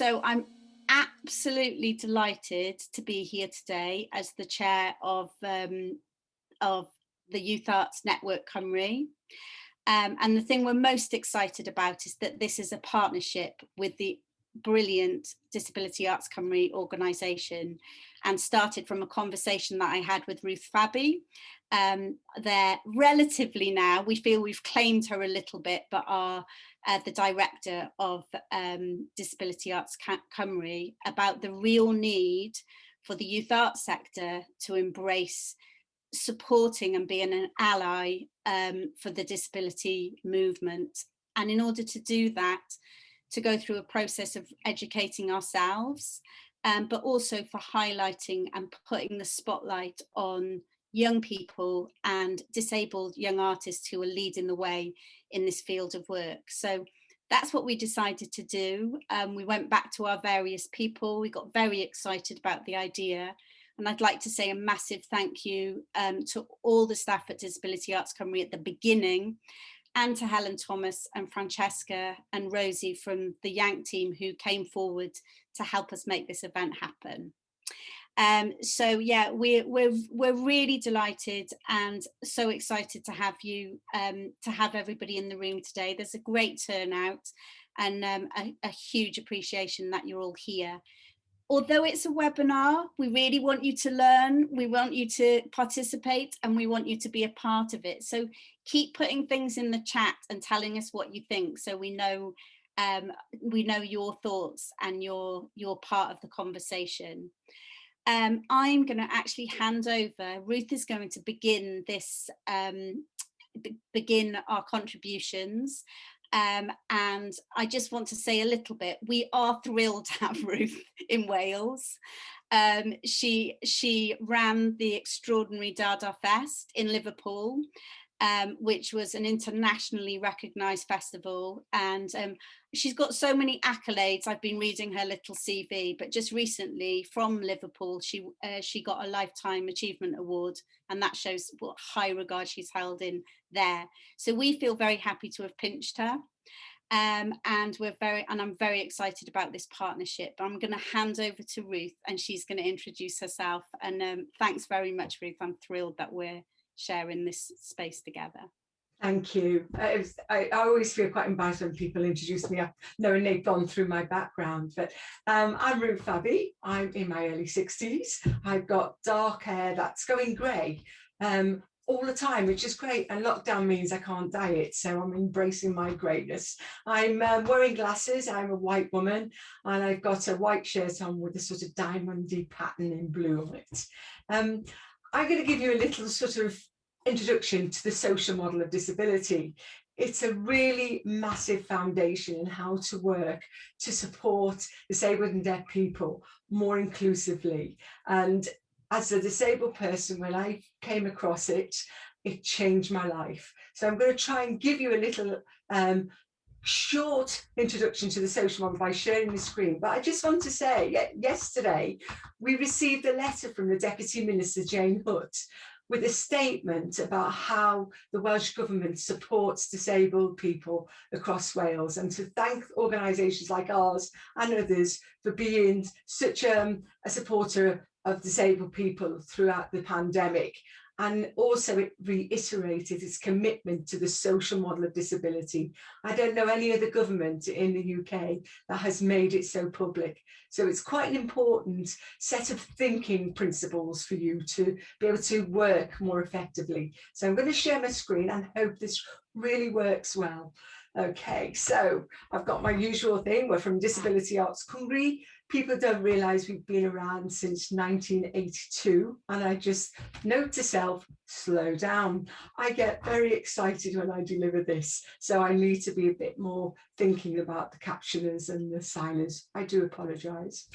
So I'm absolutely delighted to be here today as the chair of the Youth Arts Network Cymru. And the thing we're most excited about is that this is a partnership with the brilliant Disability Arts Cymru organisation, and started from a conversation that I had with Ruth Fabi. They're relatively now, we feel we've claimed her a little bit, but are the director of Disability Arts Cymru, about the real need for the youth arts sector to embrace supporting and being an ally for the disability movement. And in order to do that, to go through a process of educating ourselves, but also for highlighting and putting the spotlight on young people and disabled young artists who are leading the way in this field of work. So that's what we decided to do. We went back to our various people. We got very excited about the idea. And I'd like to say a massive thank you to all the staff at Disability Arts Cymru at the beginning, and to Helen Thomas and Francesca and Rosie from the Yanc team who came forward to help us make this event happen. So yeah, we're really delighted and so excited to have you, to have everybody in the room today. There's a great turnout and a huge appreciation that you're all here. Although it's a webinar, we really want you to learn, we want you to participate, and we want you to be a part of it. So keep putting things in the chat and telling us what you think, so we know your thoughts and you're part of the conversation. I'm going to actually hand over. Ruth is going to begin this, begin our contributions. And I just want to say a little bit, we are thrilled to have Ruth in Wales. She ran the extraordinary Dada Fest in Liverpool, which was an internationally recognised festival. And she's got so many accolades. I've been reading her little CV, but just recently from Liverpool, she got a Lifetime Achievement Award, and that shows what high regard she's held in there. So we feel very happy to have pinched her. And I'm very excited about this partnership. I'm going to hand over to Ruth, and she's going to introduce herself. And thanks very much, Ruth. I'm thrilled that we're sharing this space together. Thank you. I always feel quite embarrassed when people introduce me knowing they've gone through my background, but I'm Ruth Fabi. I'm in my early 60s. I've got dark hair that's going grey all the time, which is great, and lockdown means I can't dye it, so I'm embracing my greyness. I'm wearing glasses. I'm a white woman, and I've got a white shirt on with a sort of diamondy pattern in blue on it. I'm going to give you a little sort of introduction to the social model of disability. It's a really massive foundation in how to work to support disabled and deaf people more inclusively. And as a disabled person, when I came across it, it changed my life. So I'm going to try and give you a little short introduction to the social model by sharing the screen. But I just want to say, yesterday, we received a letter from the Deputy Minister, Jane Hutt, with a statement about how the Welsh Government supports disabled people across Wales, and to thank organisations like ours and others for being such a supporter of disabled people throughout the pandemic. And also it reiterated its commitment to the social model of disability. I don't know any other government in the UK that has made it so public. So it's quite an important set of thinking principles for you to be able to work more effectively. So I'm going to share my screen and hope this really works well. Okay, so I've got my usual thing. We're from Disability Arts Cymru. People don't realise we've been around since 1982, and I just note to self, slow down. I get very excited when I deliver this, so I need to be a bit more thinking about the captioners and the signers. I do apologise.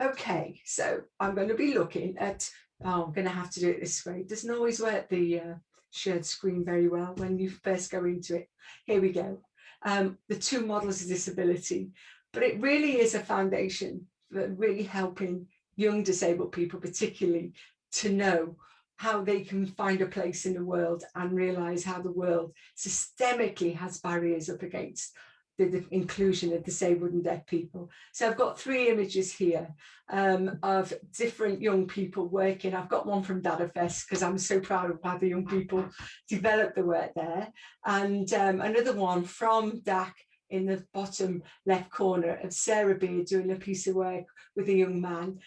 Okay, so I'm going to be looking at, I'm going to have to do it this way. It doesn't always work, the shared screen, very well when you first go into it. Here we go. The two models of disability, but it really is a foundation for really helping young disabled people particularly to know how they can find a place in the world and realise how the world systemically has barriers up against the inclusion of disabled and deaf people. So I've got 3 images here of different young people working. I've got one from Dada Fest because I'm so proud of how the young people developed the work there, and another one from DAC in the bottom left corner of Sarah Beard doing a piece of work with a young man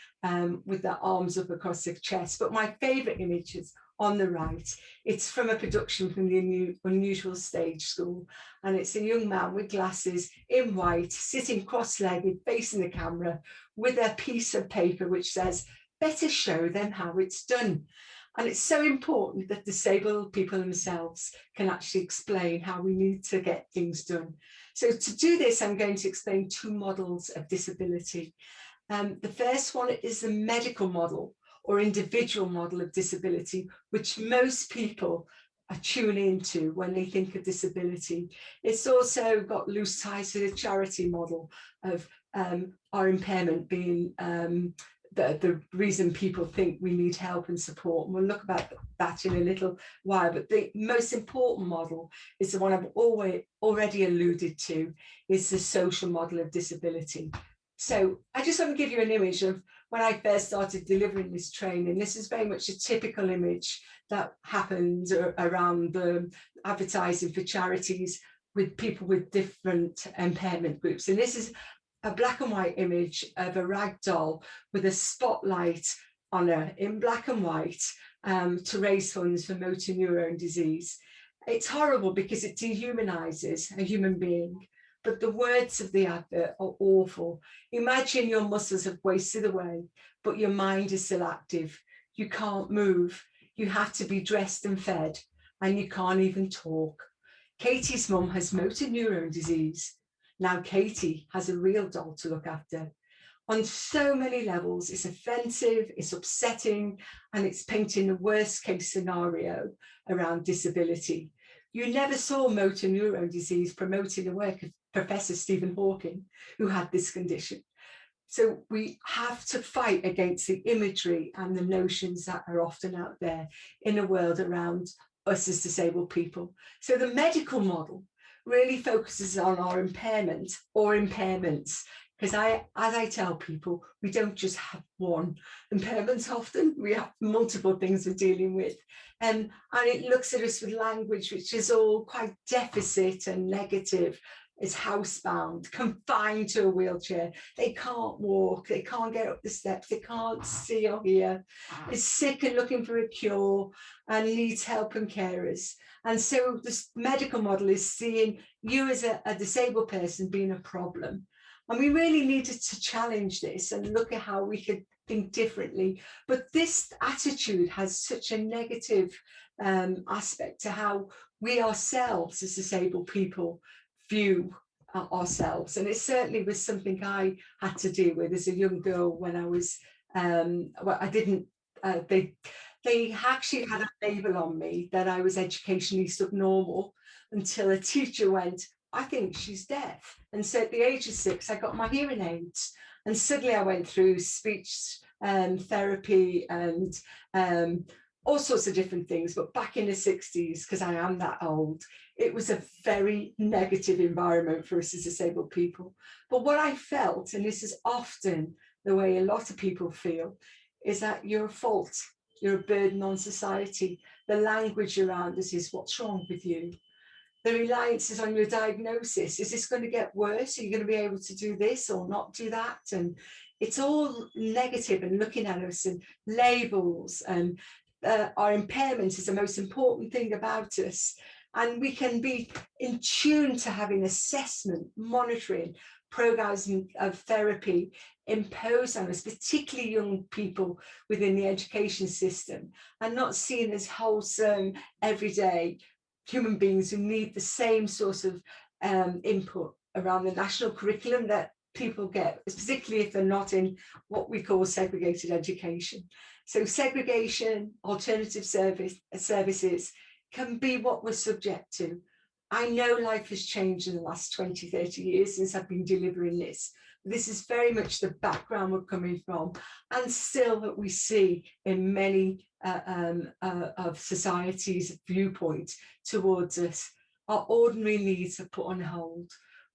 with their arms up across the chest. But my favourite image is on the right. It's from a production from the Unusual Stage School, and it's a young man with glasses in white sitting cross-legged facing the camera with a piece of paper which says, "Better show them how it's done." And it's so important that disabled people themselves can actually explain how we need to get things done. So to do this, I'm going to explain 2 models of disability. The first one is the medical model or individual model of disability, which most people tune into when they think of disability. It's also got loose ties to the charity model of our impairment being the reason people think we need help and support. And we'll look about that in a little while. But the most important model is the one I've already alluded to, is the social model of disability. So I just want to give you an image of when I first started delivering this training. This is very much a typical image that happens around the advertising for charities with people with different impairment groups. And this is a black and white image of a rag doll with a spotlight on her in black and white to raise funds for motor neurone disease. It's horrible because it dehumanizes a human being, but the words of the advert are awful. Imagine your muscles have wasted away, but your mind is still active. You can't move. You have to be dressed and fed, and you can't even talk. Katie's mum has motor neurone disease. Now Katie has a real doll to look after. On so many levels, it's offensive, it's upsetting, and it's painting the worst case scenario around disability. You never saw motor neurone disease promoting the work of Professor Stephen Hawking, who had this condition. So we have to fight against the imagery and the notions that are often out there in the world around us as disabled people. So the medical model really focuses on our impairment or impairments, because as I tell people, we don't just have one impairment often, we have multiple things we're dealing with. And it looks at us with language which is all quite deficit and negative. It's housebound, confined to a wheelchair. They can't walk, they can't get up the steps, they can't see or hear. Is sick and looking for a cure and needs help and carers. And so this medical model is seeing you as a disabled person being a problem. And we really needed to challenge this and look at how we could think differently. But this attitude has such a negative aspect to how we ourselves as disabled people view ourselves. And it certainly was something I had to deal with as a young girl when I was, well, I didn't, they actually had a label on me that I was educationally subnormal until a teacher went, "I think she's deaf." And so at the age of 6, I got my hearing aids. And suddenly I went through speech therapy and all sorts of different things. But back in the 60s, because I am that old, it was a very negative environment for us as disabled people. But what I felt, and this is often the way a lot of people feel, is that you're a fault. You're a burden on society. The language around us is, "What's wrong with you?" The reliance is on your diagnosis. Is this going to get worse? Are you going to be able to do this or not do that? And it's all negative and looking at us and labels, and our impairment is the most important thing about us. And we can be in tune to having assessment, monitoring, programs of therapy imposed on us, particularly young people within the education system, and not seen as wholesome, everyday human beings who need the same sort of input around the national curriculum that people get, particularly if they're not in what we call segregated education. So segregation, alternative services can be what we're subject to. I know life has changed in the last 20, 30 years since I've been delivering this. This is very much the background we're coming from, and still that we see in many of society's viewpoint towards us. Our ordinary needs are put on hold.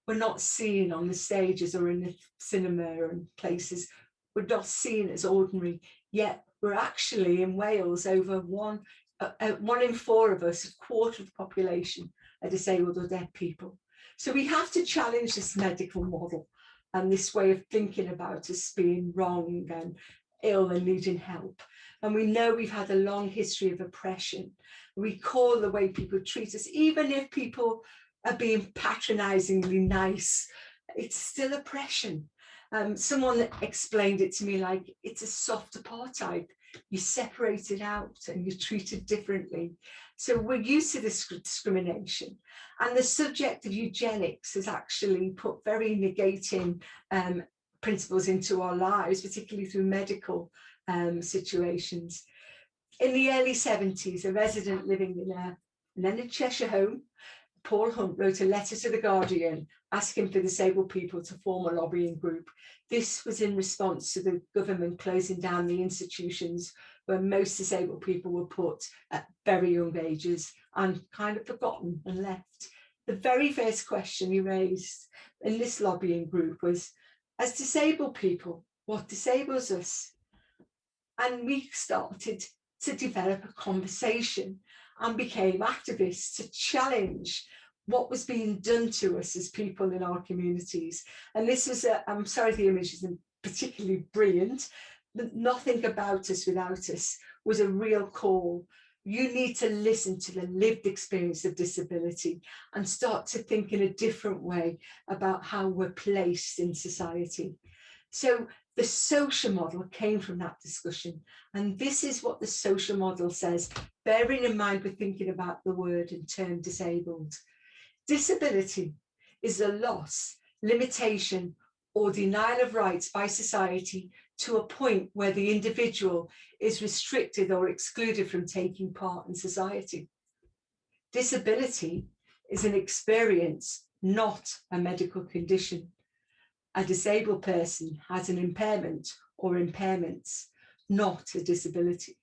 we're not seen on the stages or in the cinema and places. We're not seen as ordinary, yet we're actually in Wales over one in 4 of us, a quarter of the population, are disabled or deaf people. So we have to challenge this medical model and this way of thinking about us being wrong and ill and needing help. And we know we've had a long history of oppression. We call the way people treat us, even if people are being patronizingly nice, it's still oppression. Someone explained it to me like it's a soft apartheid. You separate it out and you're treated differently. So we're used to this discrimination. And the subject of eugenics has actually put very negating principles into our lives, particularly through medical situations. In the early 70s, a resident living in an NHS home, Paul Hunt, wrote a letter to The Guardian asking for disabled people to form a lobbying group. This was in response to the government closing down the institutions where most disabled people were put at very young ages and kind of forgotten and left. The very first question he raised in this lobbying group was, as disabled people, what disables us? And we started to develop a conversation and became activists to challenge what was being done to us as people in our communities. And this was I'm sorry the image isn't particularly brilliant, but Nothing About Us Without Us was a real call. You need to listen to the lived experience of disability and start to think in a different way about how we're placed in society. So the social model came from that discussion. And this is what the social model says, bearing in mind we're thinking about the word and term disabled. Disability is a loss, limitation, or denial of rights by society to a point where the individual is restricted or excluded from taking part in society. Disability is an experience, not a medical condition. A disabled person has an impairment or impairments, not a disability.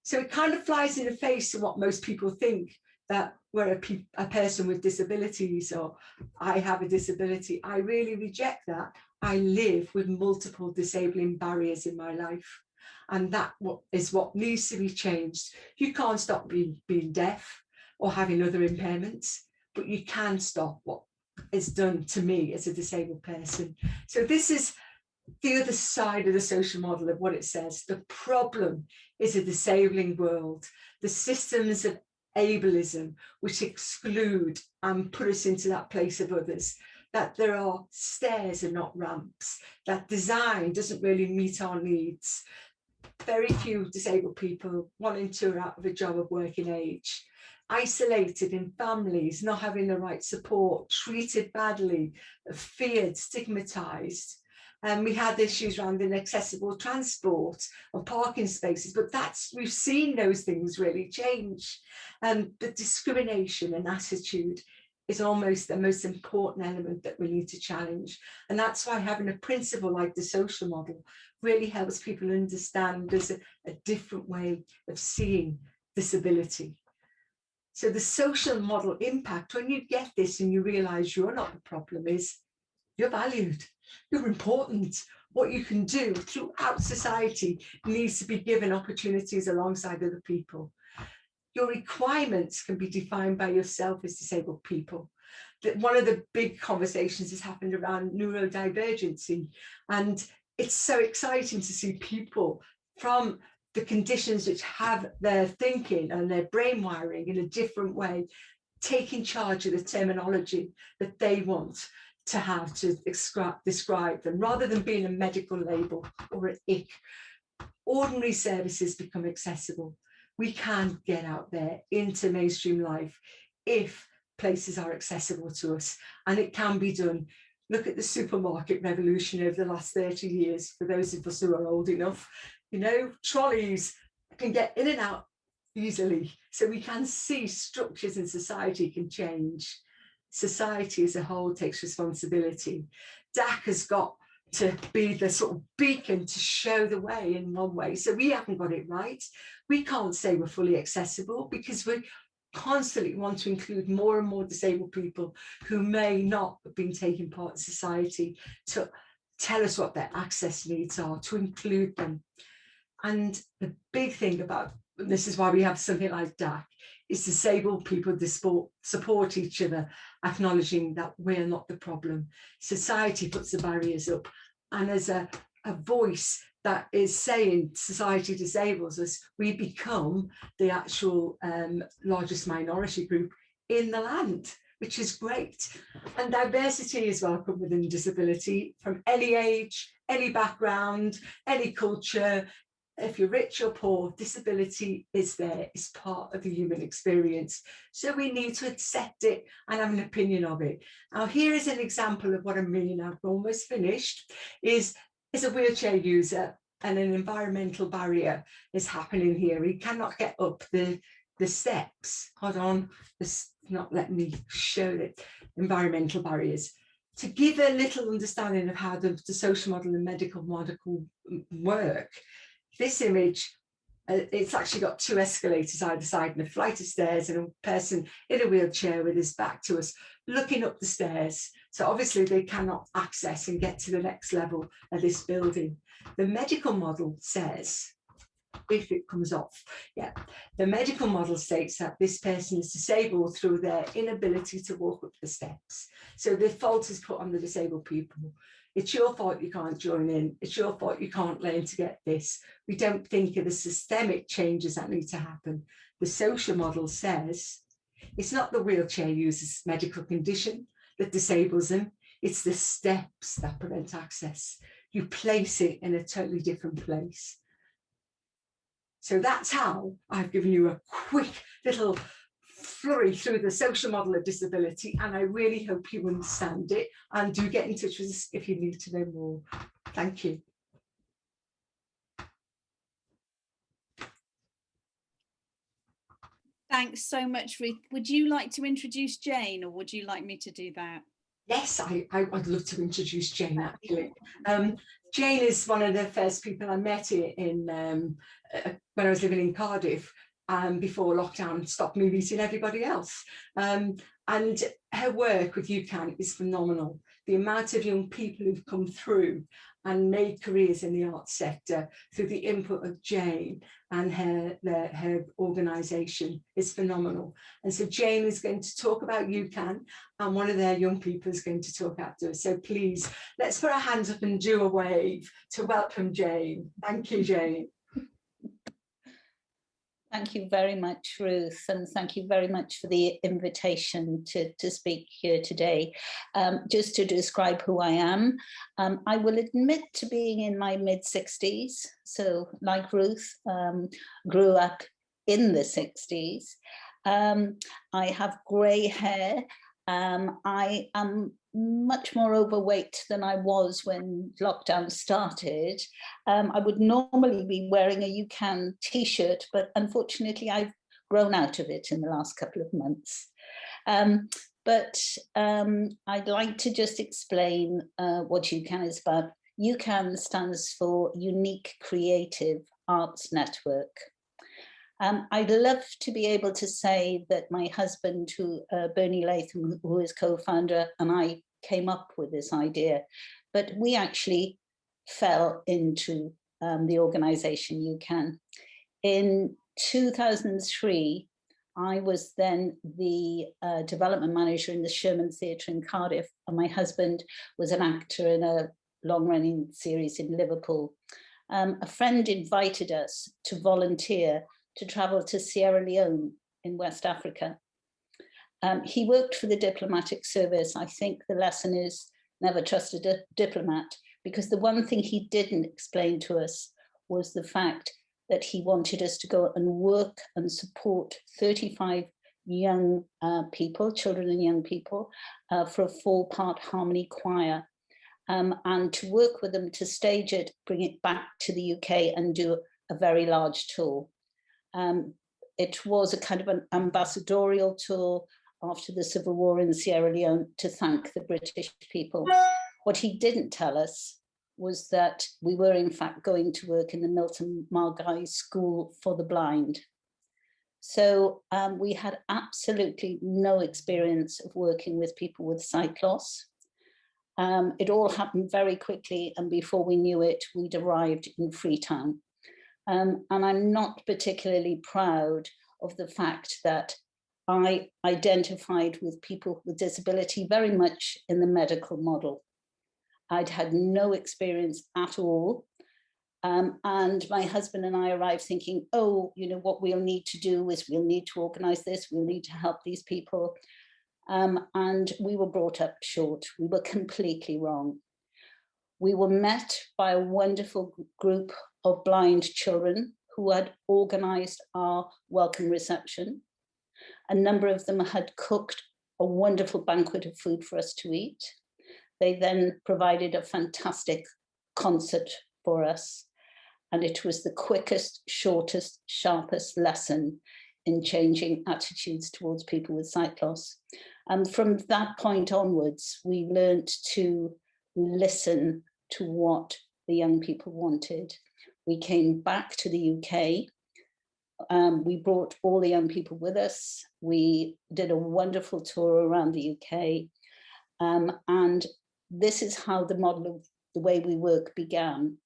So it kind of flies in the face of what most people think, that we're a person with disabilities or I have a disability. I really reject that. I live with multiple disabling barriers in my life. And that is what needs to be changed. You can't stop being deaf or having other impairments, but you can stop what is done to me as a disabled person. So this is the other side of the social model of what it says. The problem is a disabling world. The systems of ableism which exclude and put us into that place of others, that there are stairs and not ramps, that design doesn't really meet our needs. Very few disabled people wanting to are out of a job of working age, isolated in families, not having the right support, treated badly, feared, stigmatized. And we had issues around inaccessible transport or parking spaces, but we've seen those things really change. The discrimination and attitude is almost the most important element that we need to challenge. And that's why having a principle like the social model really helps people understand there's a different way of seeing disability. So the social model impact, when you get this and you realize you're not the problem, is you're valued, you're important. What you can do throughout society needs to be given opportunities alongside other people. Your requirements can be defined by yourself as disabled people. One of the big conversations has happened around neurodivergency, and it's so exciting to see people from the conditions which have their thinking and their brain wiring in a different way, taking charge of the terminology that they want to have to describe them, rather than being a medical label or an ick. Ordinary services become accessible. We can get out there into mainstream life if places are accessible to us, and it can be done. Look at the supermarket revolution over the last 30 years. For those of us who are old enough, trolleys can get in and out easily. So we can see structures in society can change. Society as a whole takes responsibility. DAC has got to be the sort of beacon to show the way in one way. So we haven't got it right. We can't say we're fully accessible because constantly want to include more and more disabled people who may not have been taking part in society, to tell us what their access needs are, to include them. And the big thing about, and this is why we have something like DAC, is disabled people support each other, acknowledging that we're not the problem. Society puts the barriers up, and as a voice that is saying society disables us, we become the actual largest minority group in the land, which is great. And diversity is welcome within disability, from any age, any background, any culture. If you're rich or poor, disability is there, it's part of the human experience. So we need to accept it and have an opinion of it. Now, here is an example of what I mean. I've almost finished. Is a wheelchair user, and an environmental barrier is happening here. He cannot get up the steps. Hold on, this not letting me show the environmental barriers. To give a little understanding of how the social model and medical model work, this image, it's actually got two escalators either side and a flight of stairs, and a person in a wheelchair with his back to us looking up the stairs. So obviously they cannot access and get to the next level of this building. The medical model says, if it comes off, yeah, the medical model states that this person is disabled through their inability to walk up the steps. So the fault is put on the disabled people. It's your fault you can't join in. It's your fault you can't learn to get this. We don't think of the systemic changes that need to happen. The social model says it's not the wheelchair user's medical condition that disables them. It's the steps that prevent access. You place it in a totally different place. So that's how I've given you a quick little flurry through the social model of disability, and I really hope you understand it, and do get in touch with us if you need to know more. Thank you. Thanks so much, Ruth. Would you like to introduce Jane, or would you like me to do that? Yes, I'd love to introduce Jane, actually. Jane is one of the first people I met in when I was living in Cardiff, before lockdown stopped me meeting everybody else. And her work with UCAN is phenomenal. The amount of young people who've come through and made careers in the arts sector through the input of Jane and her organisation is phenomenal. And so Jane is going to talk about UCAN, and one of their young people is going to talk after us. So please, let's put our hands up and do a wave to welcome Jane. Thank you, Jane. Thank you very much, Ruth, and thank you very much for the invitation to speak here today. Just to describe who I am, I will admit to being in my mid-60s, so like Ruth, grew up in the 60s. I have grey hair. I am much more overweight than I was when lockdown started. I would normally be wearing a UCAN t-shirt, but unfortunately I've grown out of it in the last couple of months. But I'd like to just explain what UCAN is about. UCAN stands for Unique Creative Arts Network. I'd love to be able to say that my husband, Bernie Latham, who is co-founder, and I came up with this idea, but we actually fell into the organisation UCAN. In 2003, I was then the development manager in the Sherman Theatre in Cardiff, and my husband was an actor in a long-running series in Liverpool. A friend invited us to volunteer to travel to Sierra Leone in West Africa. He worked for the diplomatic service. I think the lesson is never trust a diplomat, because the one thing he didn't explain to us was the fact that he wanted us to go and work and support 35 young people, children and young people, for a 4-part harmony choir, and to work with them to stage it, bring it back to the UK and do a very large tour. It was a kind of an ambassadorial tour after the Civil War in Sierra Leone to thank the British people. What he didn't tell us was that we were in fact going to work in the Milton Margai School for the Blind. So we had absolutely no experience of working with people with sight loss. It all happened very quickly, and before we knew it, we'd arrived in Freetown. And I'm not particularly proud of the fact that I identified with people with disability very much in the medical model. I'd had no experience at all. And my husband and I arrived thinking, oh, you know, what we'll need to do is we'll need to organize this, we'll need to help these people. And we were brought up short. We were completely wrong. We were met by a wonderful group of blind children who had organized our welcome reception. A number of them had cooked a wonderful banquet of food for us to eat. They then provided a fantastic concert for us. And it was the quickest, shortest, sharpest lesson in changing attitudes towards people with sight loss. And from that point onwards, we learned to listen to what the young people wanted. We came back to the UK. We brought all the young people with us. We did a wonderful tour around the UK. And this is how the model of the way we work began.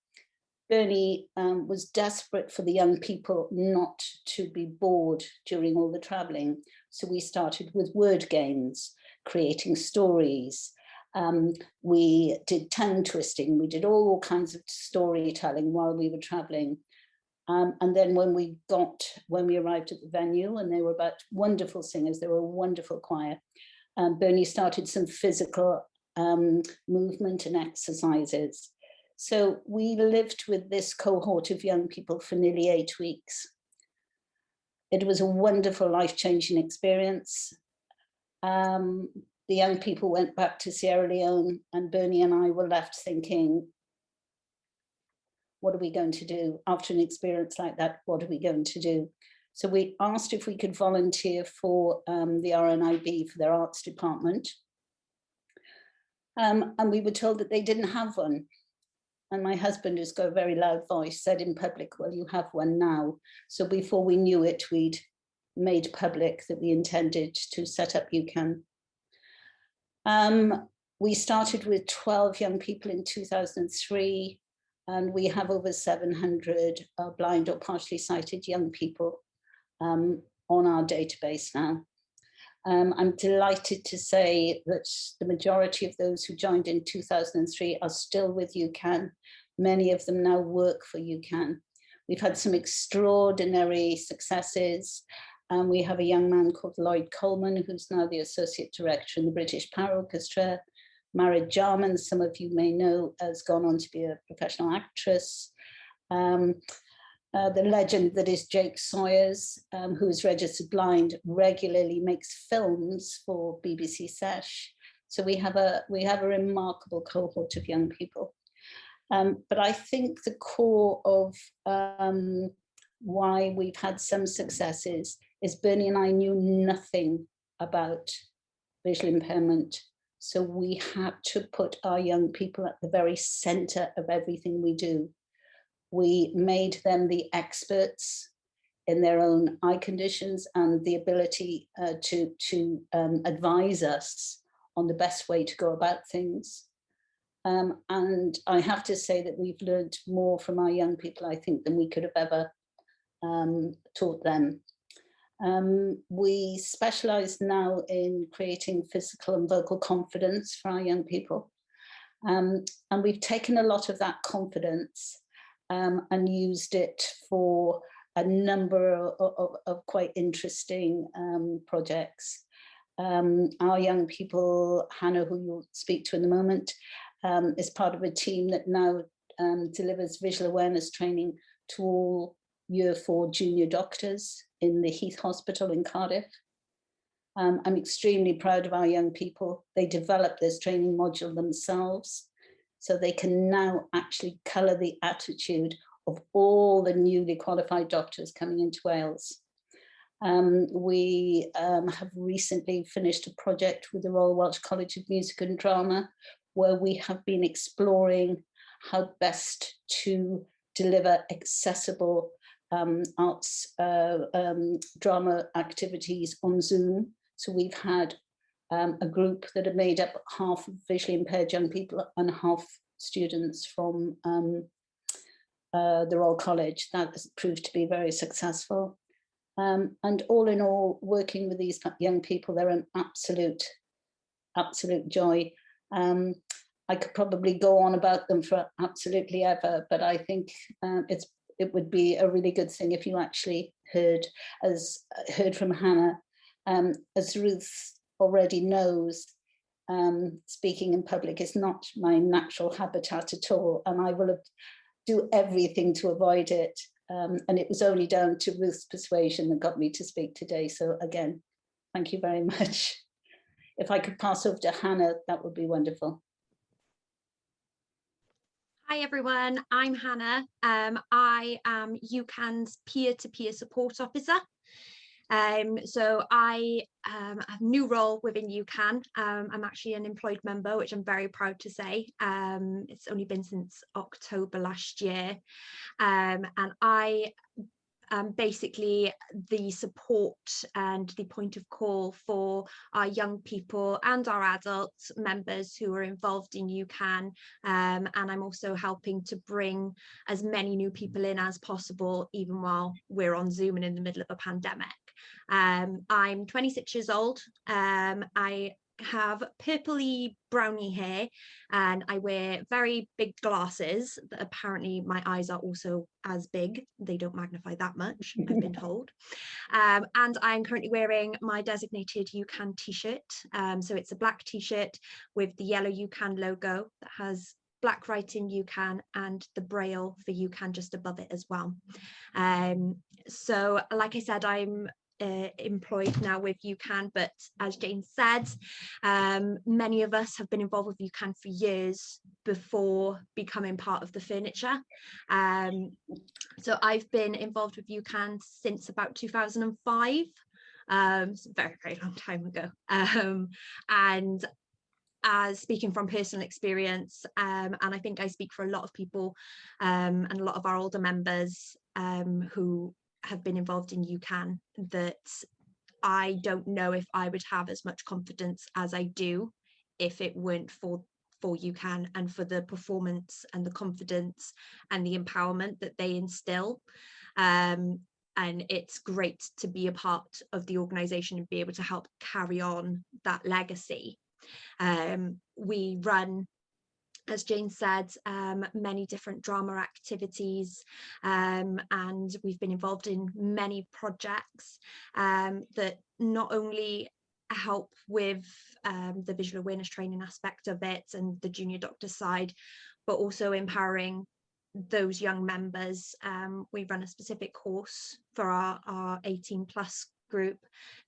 Bernie was desperate for the young people not to be bored during all the traveling. So we started with word games, creating stories. We did tongue twisting. We did all kinds of storytelling while we were traveling. And then when we arrived at the venue, and they were about wonderful singers, they were a wonderful choir, Bernie started some physical movement and exercises. So we lived with this cohort of young people for nearly 8 weeks. It was a wonderful, life-changing experience. The young people went back to Sierra Leone, and Bernie and I were left thinking, what are we going to do? After an experience like that, what are we going to do? So we asked if we could volunteer for the RNIB for their arts department. And we were told that they didn't have one. And my husband, who's got a very loud voice, said in public, well, you have one now. So before we knew it, we'd made public that we intended to set up UCAN. We started with 12 young people in 2003, and we have over 700 blind or partially sighted young people on our database now. I'm delighted to say that the majority of those who joined in 2003 are still with UCAN. Many of them now work for UCAN. We've had some extraordinary successes. We have a young man called Lloyd Coleman, who's now the Associate Director in the British Power Orchestra. Marid Jarman, some of you may know, has gone on to be a professional actress. The legend that is Jake Sawyers, who is registered blind, regularly makes films for BBC Sesh. So we have a remarkable cohort of young people. But I think the core of why we've had some successes is Bernie and I knew nothing about visual impairment. So we had to put our young people at the very center of everything we do. We made them the experts in their own eye conditions and the ability to advise us on the best way to go about things. And I have to say that we've learned more from our young people, I think, than we could have ever taught them. We specialize now in creating physical and vocal confidence for our young people. And we've taken a lot of that confidence and used it for a number of quite interesting projects. Our young people, Hannah, who you'll speak to in a moment, is part of a team that now delivers visual awareness training to all Year 4 junior doctors in the Heath Hospital in Cardiff. I'm extremely proud of our young people. They developed this training module themselves, so they can now actually colour the attitude of all the newly qualified doctors coming into Wales. We have recently finished a project with the Royal Welsh College of Music and Drama, where we have been exploring how best to deliver accessible arts drama activities on Zoom. So we've had a group that are made up half of visually impaired young people and half students from the Royal College. That has proved to be very successful. And all in all, working with these young people, they're an absolute joy. I could probably go on about them for absolutely ever, but I think it would be a really good thing if you actually heard from Hannah. As Ruth already knows, speaking in public is not my natural habitat at all, and I will do everything to avoid it. And it was only down to Ruth's persuasion that got me to speak today. So again, thank you very much. If I could pass over to Hannah, that would be wonderful. Hi everyone, I'm Hannah. I am UCAN's peer-to-peer support officer. So I have a new role within UCAN. I'm actually an employed member, which I'm very proud to say. It's only been since October last year. And I am basically the support and the point of call for our young people and our adult members who are involved in UCAN. And I'm also helping to bring as many new people in as possible, even while we're on Zoom and in the middle of a pandemic. I'm 26 years old. I have purpley browny hair and I wear very big glasses that apparently my eyes are also as big. They don't magnify that much, I've been told. And I'm currently wearing my designated UCAN t-shirt. So it's a black t-shirt with the yellow UCAN logo that has black writing UCAN and the braille for UCAN just above it as well. So like I said, I'm employed now with UCAN, but as Jane said, many of us have been involved with UCAN for years before becoming part of the furniture. So I've been involved with UCAN since about 2005. It's a very, very long time ago. And as speaking from personal experience, and I think I speak for a lot of people and a lot of our older members who have been involved in UCAN, that I don't know if I would have as much confidence as I do if it weren't for UCAN and for the performance and the confidence and the empowerment that they instill. And it's great to be a part of the organisation and be able to help carry on that legacy. We run, as Jane said, many different drama activities, and we've been involved in many projects that not only help with the visual awareness training aspect of it and the junior doctor side, but also empowering those young members. We run a specific course for our 18 plus group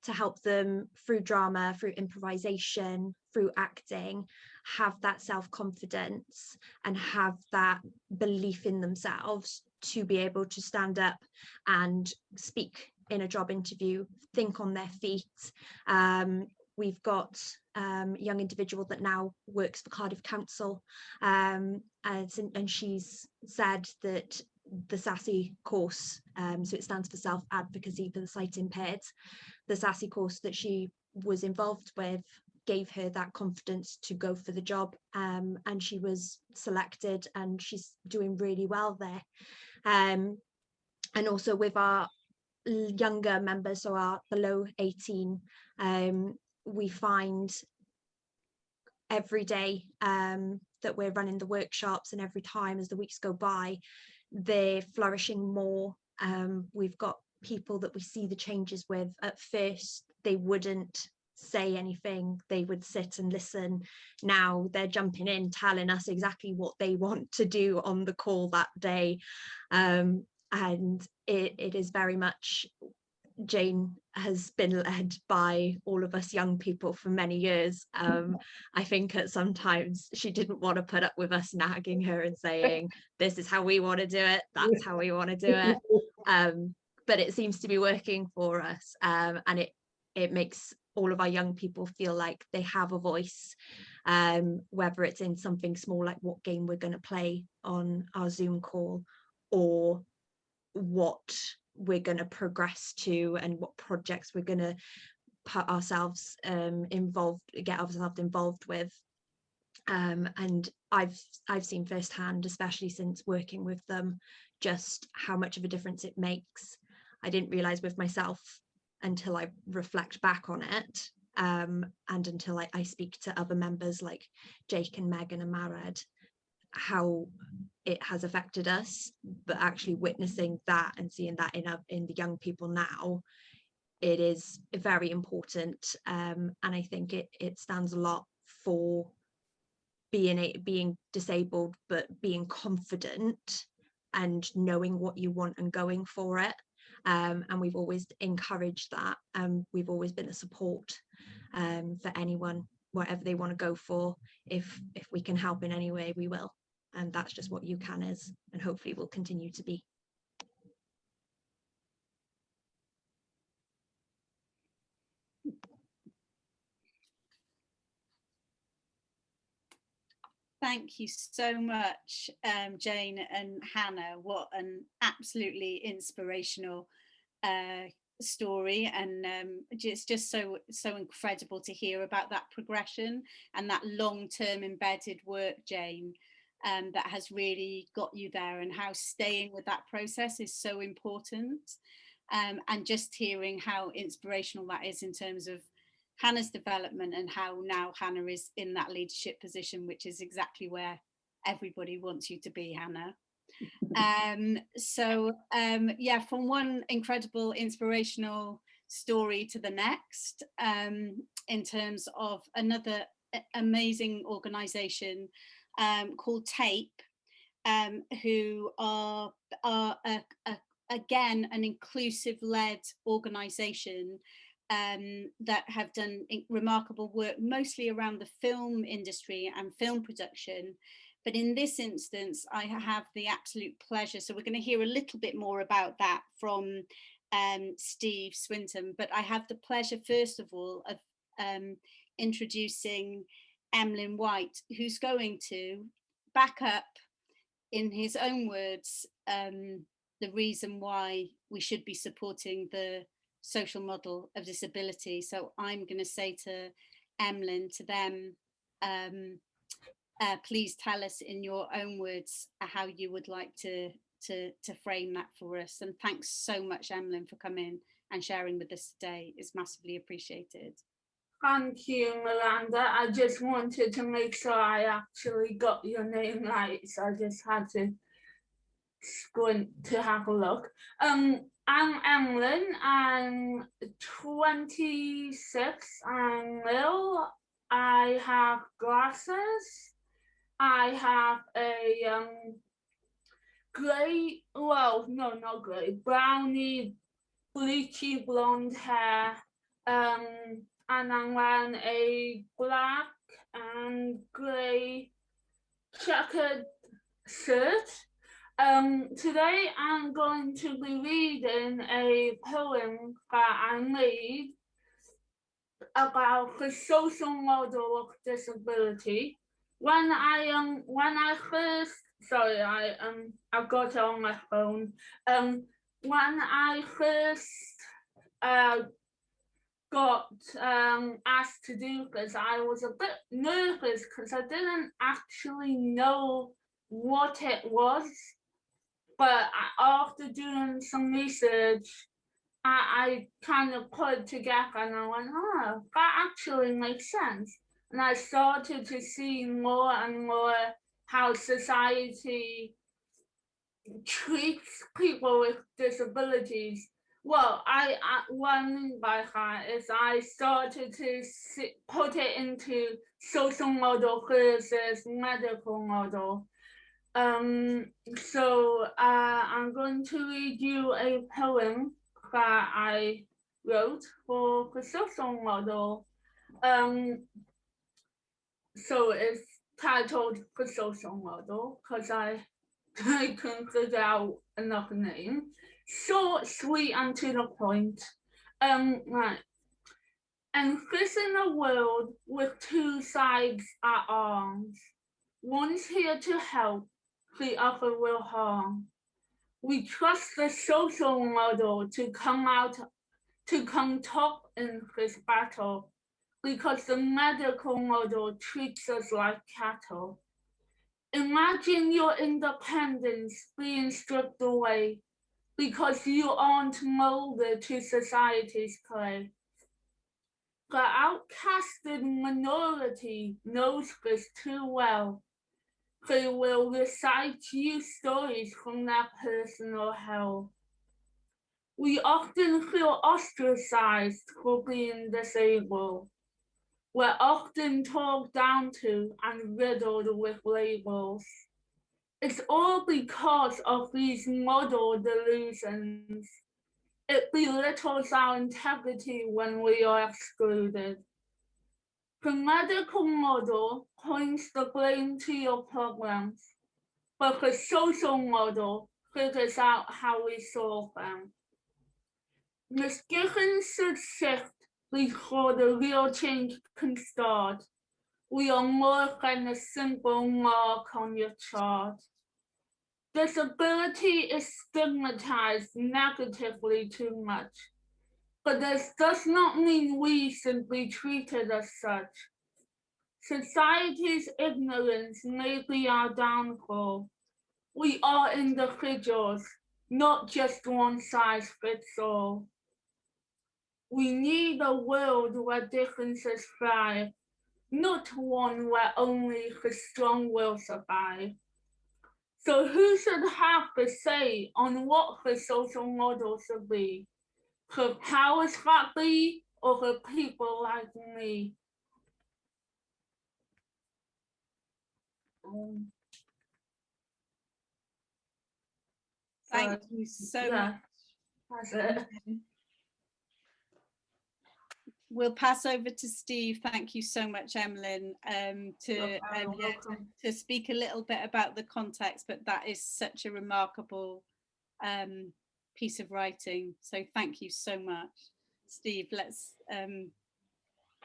to help them through drama, through improvisation, through acting, have that self-confidence and have that belief in themselves to be able to stand up and speak in a job interview, think on their feet. We've got a young individual that now works for Cardiff Council, and she's said that the SASI course, so it stands for self-advocacy for the sight impaired, the SASI course that she was involved with gave her that confidence to go for the job, and she was selected and she's doing really well there. And also with our younger members, so our below 18, we find every day that we're running the workshops and every time as the weeks go by, they're flourishing more. We've got people that we see the changes with. At first, they wouldn't say anything, they would sit and listen. Now they're jumping in, telling us exactly what they want to do on the call that day. And it is very much, Jane has been led by all of us young people for many years. I think at sometimes she didn't want to put up with us nagging her and saying, this is how we want to do it, that's how we want to do it. But it seems to be working for us, and it makes all of our young people feel like they have a voice, whether it's in something small like what game we're going to play on our Zoom call, or what we're going to progress to and what projects we're going to put ourselves get ourselves involved with. And I've seen firsthand, especially since working with them, just how much of a difference it makes. I didn't realize with myself until I reflect back on it, and until I speak to other members like Jake and Megan and Marad, how it has affected us. But actually witnessing that and seeing that in the young people now, it is very important. And I think it stands a lot for being disabled, but being confident and knowing what you want and going for it. And we've always encouraged that. We've always been a support for anyone, whatever they want to go for. If we can help in any way, we will. And that's just what UCAN is, and hopefully will continue to be. Thank you so much, Jane and Hannah. What an absolutely inspirational story, and it's just so incredible to hear about that progression and that long-term embedded work, Jane, that has really got you there, and how staying with that process is so important. And just hearing how inspirational that is in terms of Hannah's development, and how now Hannah is in that leadership position, which is exactly where everybody wants you to be, Hannah. Yeah, from one incredible inspirational story to the next, in terms of another amazing organisation called TAPE, who are again an inclusive-led organisation that have done remarkable work, mostly around the film industry and film production. But in this instance, I have the absolute pleasure. So we're going to hear a little bit more about that from Steve Swinton. But I have the pleasure, first of all, of introducing Emlyn White, who's going to back up, in his own words, the reason why we should be supporting the social model of disability. So I'm going to say to Emlyn, to them, please tell us in your own words how you would like to frame that for us. And thanks so much, Emlyn, for coming and sharing with us today. It's massively appreciated. Thank you, Miranda. I just wanted to make sure I actually got your name right, so I just had to squint to have a look. I'm Emlyn, I'm 26, I'm little, I have glasses, I have a grey, well, no, not grey, browny, bleachy blonde hair, and I'm wearing a black and grey checkered shirt. Today I'm going to be reading a poem that I made about the social model of disability. When I first, sorry, I've got it on my phone. When I first got asked to do this, I was a bit nervous because I didn't actually know what it was. But after doing some research, I kind of put it together and I went, oh, that actually makes sense. And I started to see more and more how society treats people with disabilities. Well, what I mean by that is I started to put it into social model versus medical model. So I'm going to read you a poem that I wrote for the social model. So it's titled The Social Model because I couldn't figure out another name. Short, sweet, and to the point. Right. Envision a world with two sides at arms. One's here to help, the other will harm. We trust the social model to come top in this battle, because the medical model treats us like cattle. Imagine your independence being stripped away because you aren't molded to society's clay. The outcasted minority knows this too well. They will recite you stories from their personal hell. We often feel ostracized for being disabled. We're often talked down to and riddled with labels. It's all because of these model delusions. It belittles our integrity when we are excluded. The medical model points the blame to your problems, but the social model figures out how we solve them. Misgivings should shift before the real change can start. We are more than a simple mark on your chart. Disability is stigmatized negatively too much, but this does not mean we should be treated as such. Society's ignorance may be our downfall. We are individuals, not just one size fits all. We need a world where differences thrive, not one where only the strong will survive. So who should have the say on what the social model should be? The powers that be, or the people like me? Thank you so much. That's it. We'll pass over to Steve. Thank you so much, Emlyn, to speak a little bit about the context, but that is such a remarkable piece of writing. So thank you so much. Steve, let's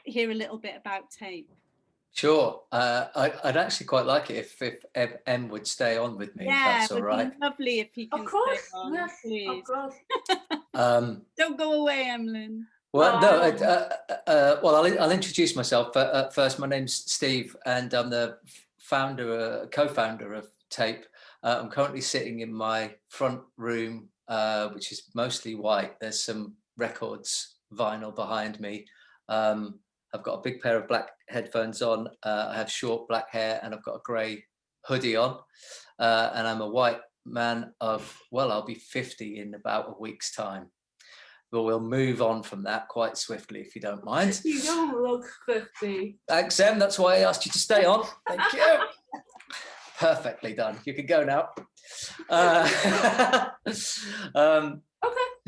hear a little bit about TAPE. Sure. I'd actually quite like it if Em would stay on with me. Yeah, if that's all right. It would be lovely if he can of course, stay on, yes, please. Of course. Don't go away, Emlyn. Well, no. I'll introduce myself. First, my name's Steve, and I'm the co-founder of TAPE. I'm currently sitting in my front room, which is mostly white. There's some records, vinyl behind me. I've got a big pair of black headphones on. I have short black hair, and I've got a grey hoodie on. And I'm a white man of, well, I'll be 50 in about a week's time. But we'll move on from that quite swiftly, if you don't mind. You don't look 50. Thanks, Em. That's why I asked you to stay on. Thank you. Perfectly done. You can go now.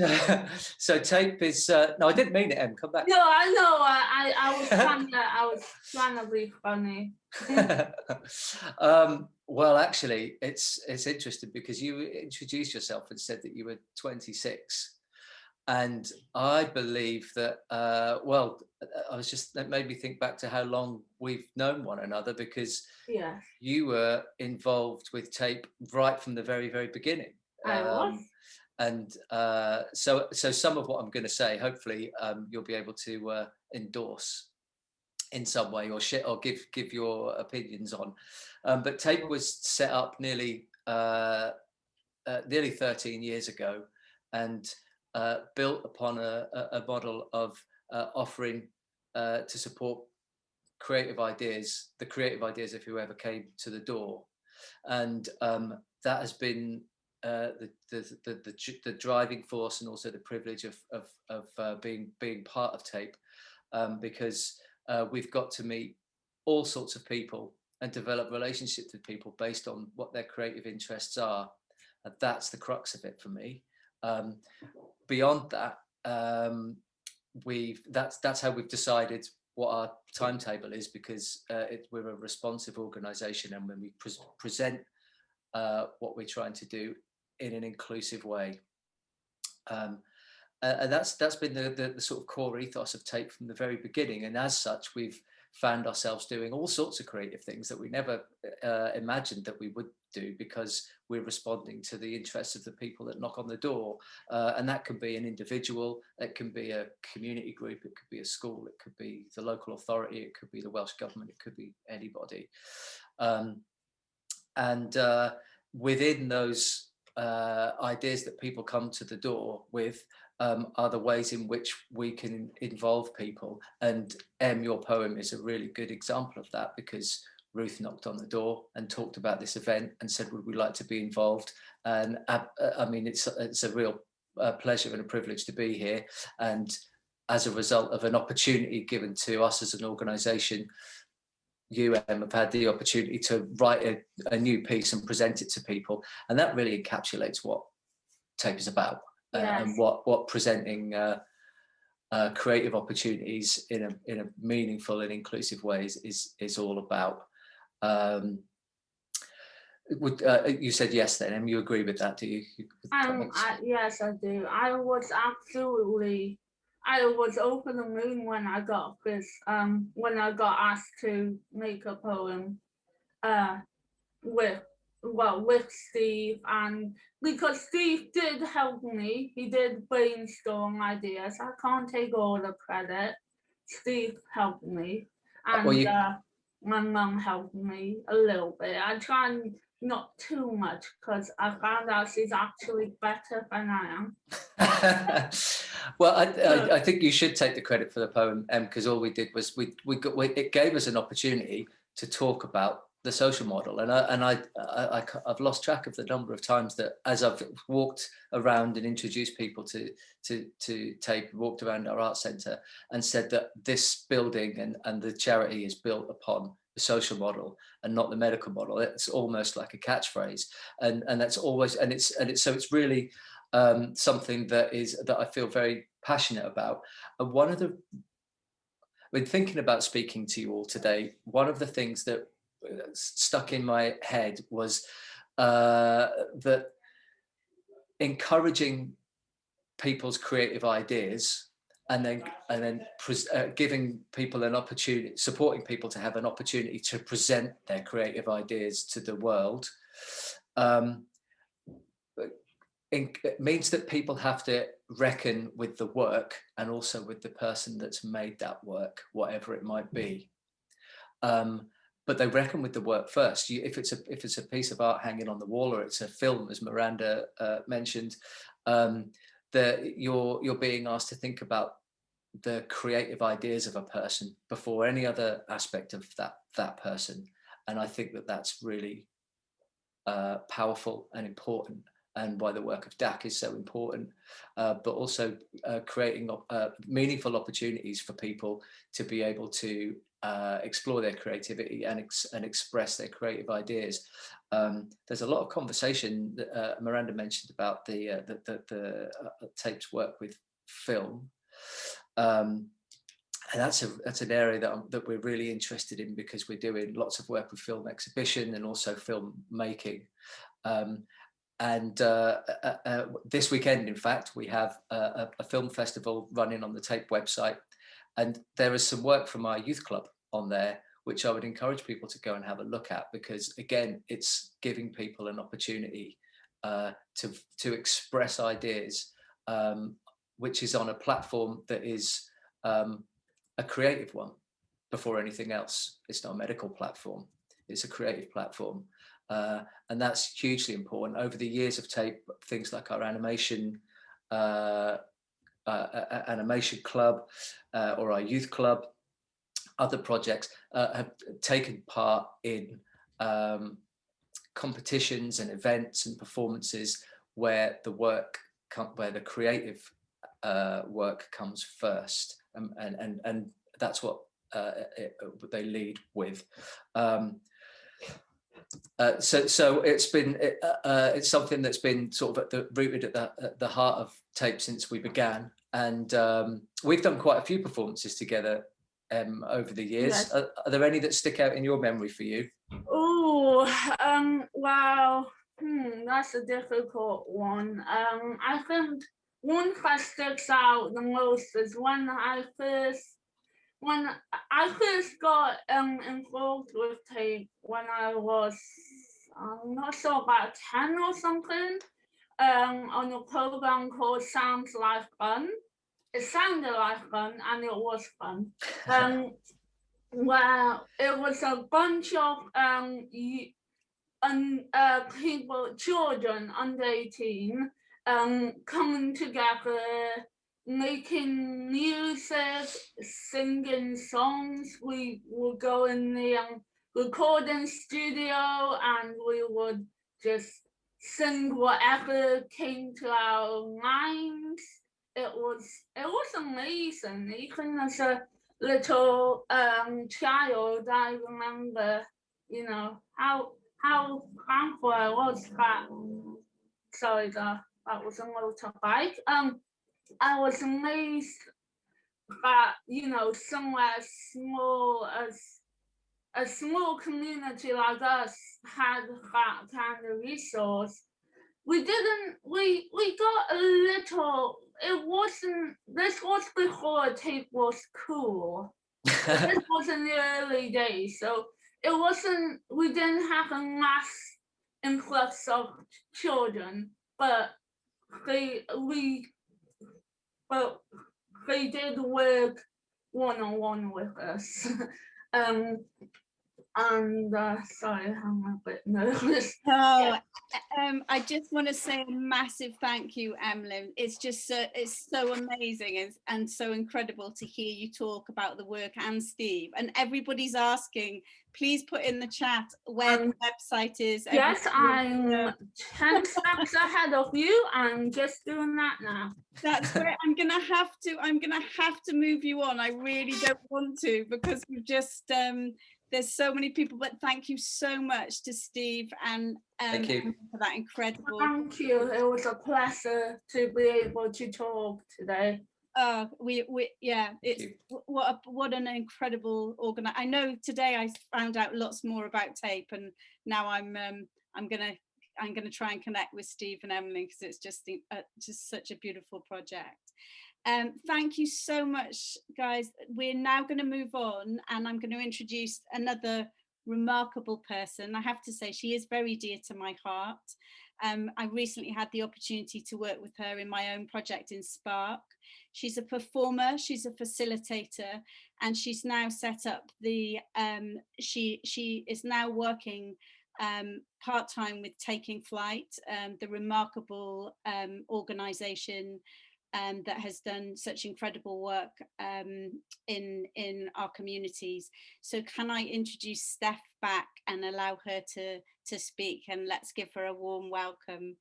Okay. So TAPE is no, I didn't mean it, Em. Come back. No, I know. I was trying to be funny. Well, actually, it's interesting because you introduced yourself and said that you were 26. And I believe that, that made me think back to how long we've known one another, because you were involved with TAPE right from the very, very beginning. I was. And so some of what I'm going to say, hopefully, you'll be able to endorse in some way, or share, or give your opinions on. But TAPE was set up nearly 13 years ago, and built upon a model of offering to support creative ideas, the creative ideas of whoever came to the door, and that has been the driving force, and also the privilege of being part of TAPE, because we've got to meet all sorts of people and develop relationships with people based on what their creative interests are, and that's the crux of it for me. Beyond that, that's how we've decided what our timetable is, because we're a responsive organisation, and when we present what we're trying to do in an inclusive way, and that's been the sort of core ethos of TAPE from the very beginning. And as such, we've found ourselves doing all sorts of creative things that we never imagined that we would do, because we're responding to the interests of the people that knock on the door. And that can be an individual, it can be a community group, it could be a school, it could be the local authority, it could be the Welsh Government, it could be anybody. Within those ideas that people come to the door with are the ways in which we can involve people. And your poem is a really good example of that, because Ruth knocked on the door and talked about this event and said, would we like to be involved? And I mean, it's a real pleasure and a privilege to be here. And as a result of an opportunity given to us as an organisation, you have had the opportunity to write a new piece and present it to people, and that really encapsulates what TAPE is about. Yes. And what presenting creative opportunities in a meaningful and inclusive ways is all about. You said yes then, and you agree with that, do you? Yes, I do. I was over the moon when I got this, when I got asked to make a poem with Steve, and because Steve did help me, he did brainstorm ideas. I can't take all the credit. Steve helped me, and my mum helped me a little bit. I try not too much, because I found out she's actually better than I am. Well, I think you should take the credit for the poem, because all we did was it gave us an opportunity to talk about the social model, and I've lost track of the number of times that, as I've walked around and introduced people to TAPE, walked around our art centre and said that this building and the charity is built upon the social model and not the medical model. It's almost like a catchphrase, and that's always, and it's really something that I feel very passionate about. And when thinking about speaking to you all today, one of the things that stuck in my head was that encouraging people's creative ideas and then giving people an opportunity, supporting people to have an opportunity to present their creative ideas to the world, it means that people have to reckon with the work and also with the person that's made that work, whatever it might be. But they reckon with the work first. If it's a piece of art hanging on the wall, or it's a film, as Miranda mentioned, that you're being asked to think about the creative ideas of a person before any other aspect of that person. And I think that that's really powerful and important, and why the work of DAC is so important, but also creating meaningful opportunities for people to be able to explore their creativity and express their creative ideas. There's a lot of conversation that Miranda mentioned about the TAPE's work with film, and that's an area that we're really interested in, because we're doing lots of work with film exhibition and also film making. And this weekend, in fact, we have a film festival running on the TAPE website, and there is some work from our youth club on there, which I would encourage people to go and have a look at, because again, it's giving people an opportunity to express ideas, which is on a platform that is a creative one before anything else. It's not a medical platform, it's a creative platform. And that's hugely important. Over the years of TAPE, things like our animation club or our youth club, other projects have taken part in competitions and events and performances where the creative work comes first, and that's what they lead with. So it's something that's been sort of rooted at the heart of TAPE since we began, and we've done quite a few performances together over the years. Yes. Are there any that stick out in your memory for you? Oh, wow. That's a difficult one. I think one that sticks out the most is when I first when I first got involved with tape when I was, I'm not sure, about 10 or something, on a program called Sounds Like Fun. It sounded like fun, and it was fun. Where it was a bunch of people, children under 18, coming together, making music, singing songs. We would go in the recording studio and we would just sing whatever came to our minds. It was amazing. Even as a little child, I remember, you know, how thankful I was that. Sorry, that was a motorbike. I was amazed that, you know, somewhere small as a small community like us had that kind of resource. We got a little, it wasn't, this was before tape was cool. This was in the early days, so it wasn't, we didn't have a mass influx of children, but they did work one-on-one with us. Sorry, I'm a bit nervous. Oh, I just want to say a massive thank you, Emlyn. It's just it's so amazing and so incredible to hear you talk about the work, and Steve. And everybody's asking, please put in the chat where the website is. Yes, I'm 10 steps ahead of you. I'm just doing that now. That's great. I'm gonna have to move you on. I really don't want to, because we've just there's so many people, but thank you so much to Steve and thank you for that incredible. Thank you. It was a pleasure to be able to talk today. Yeah, it's what an incredible organizer. I know today I found out lots more about tape, and now I'm gonna try and connect with Steve and Emily, because it's just such a beautiful project. Thank you so much, guys. We're now going to move on, and I'm going to introduce another remarkable person. I have to say, she is very dear to my heart. I recently had the opportunity to work with her in my own project in Spark. She's a performer, she's a facilitator, and she's now set up the, she is now working part-time with Taking Flight, the remarkable organisation that has done such incredible work in our communities. So can I introduce Steph back and allow her to speak, and let's give her a warm welcome.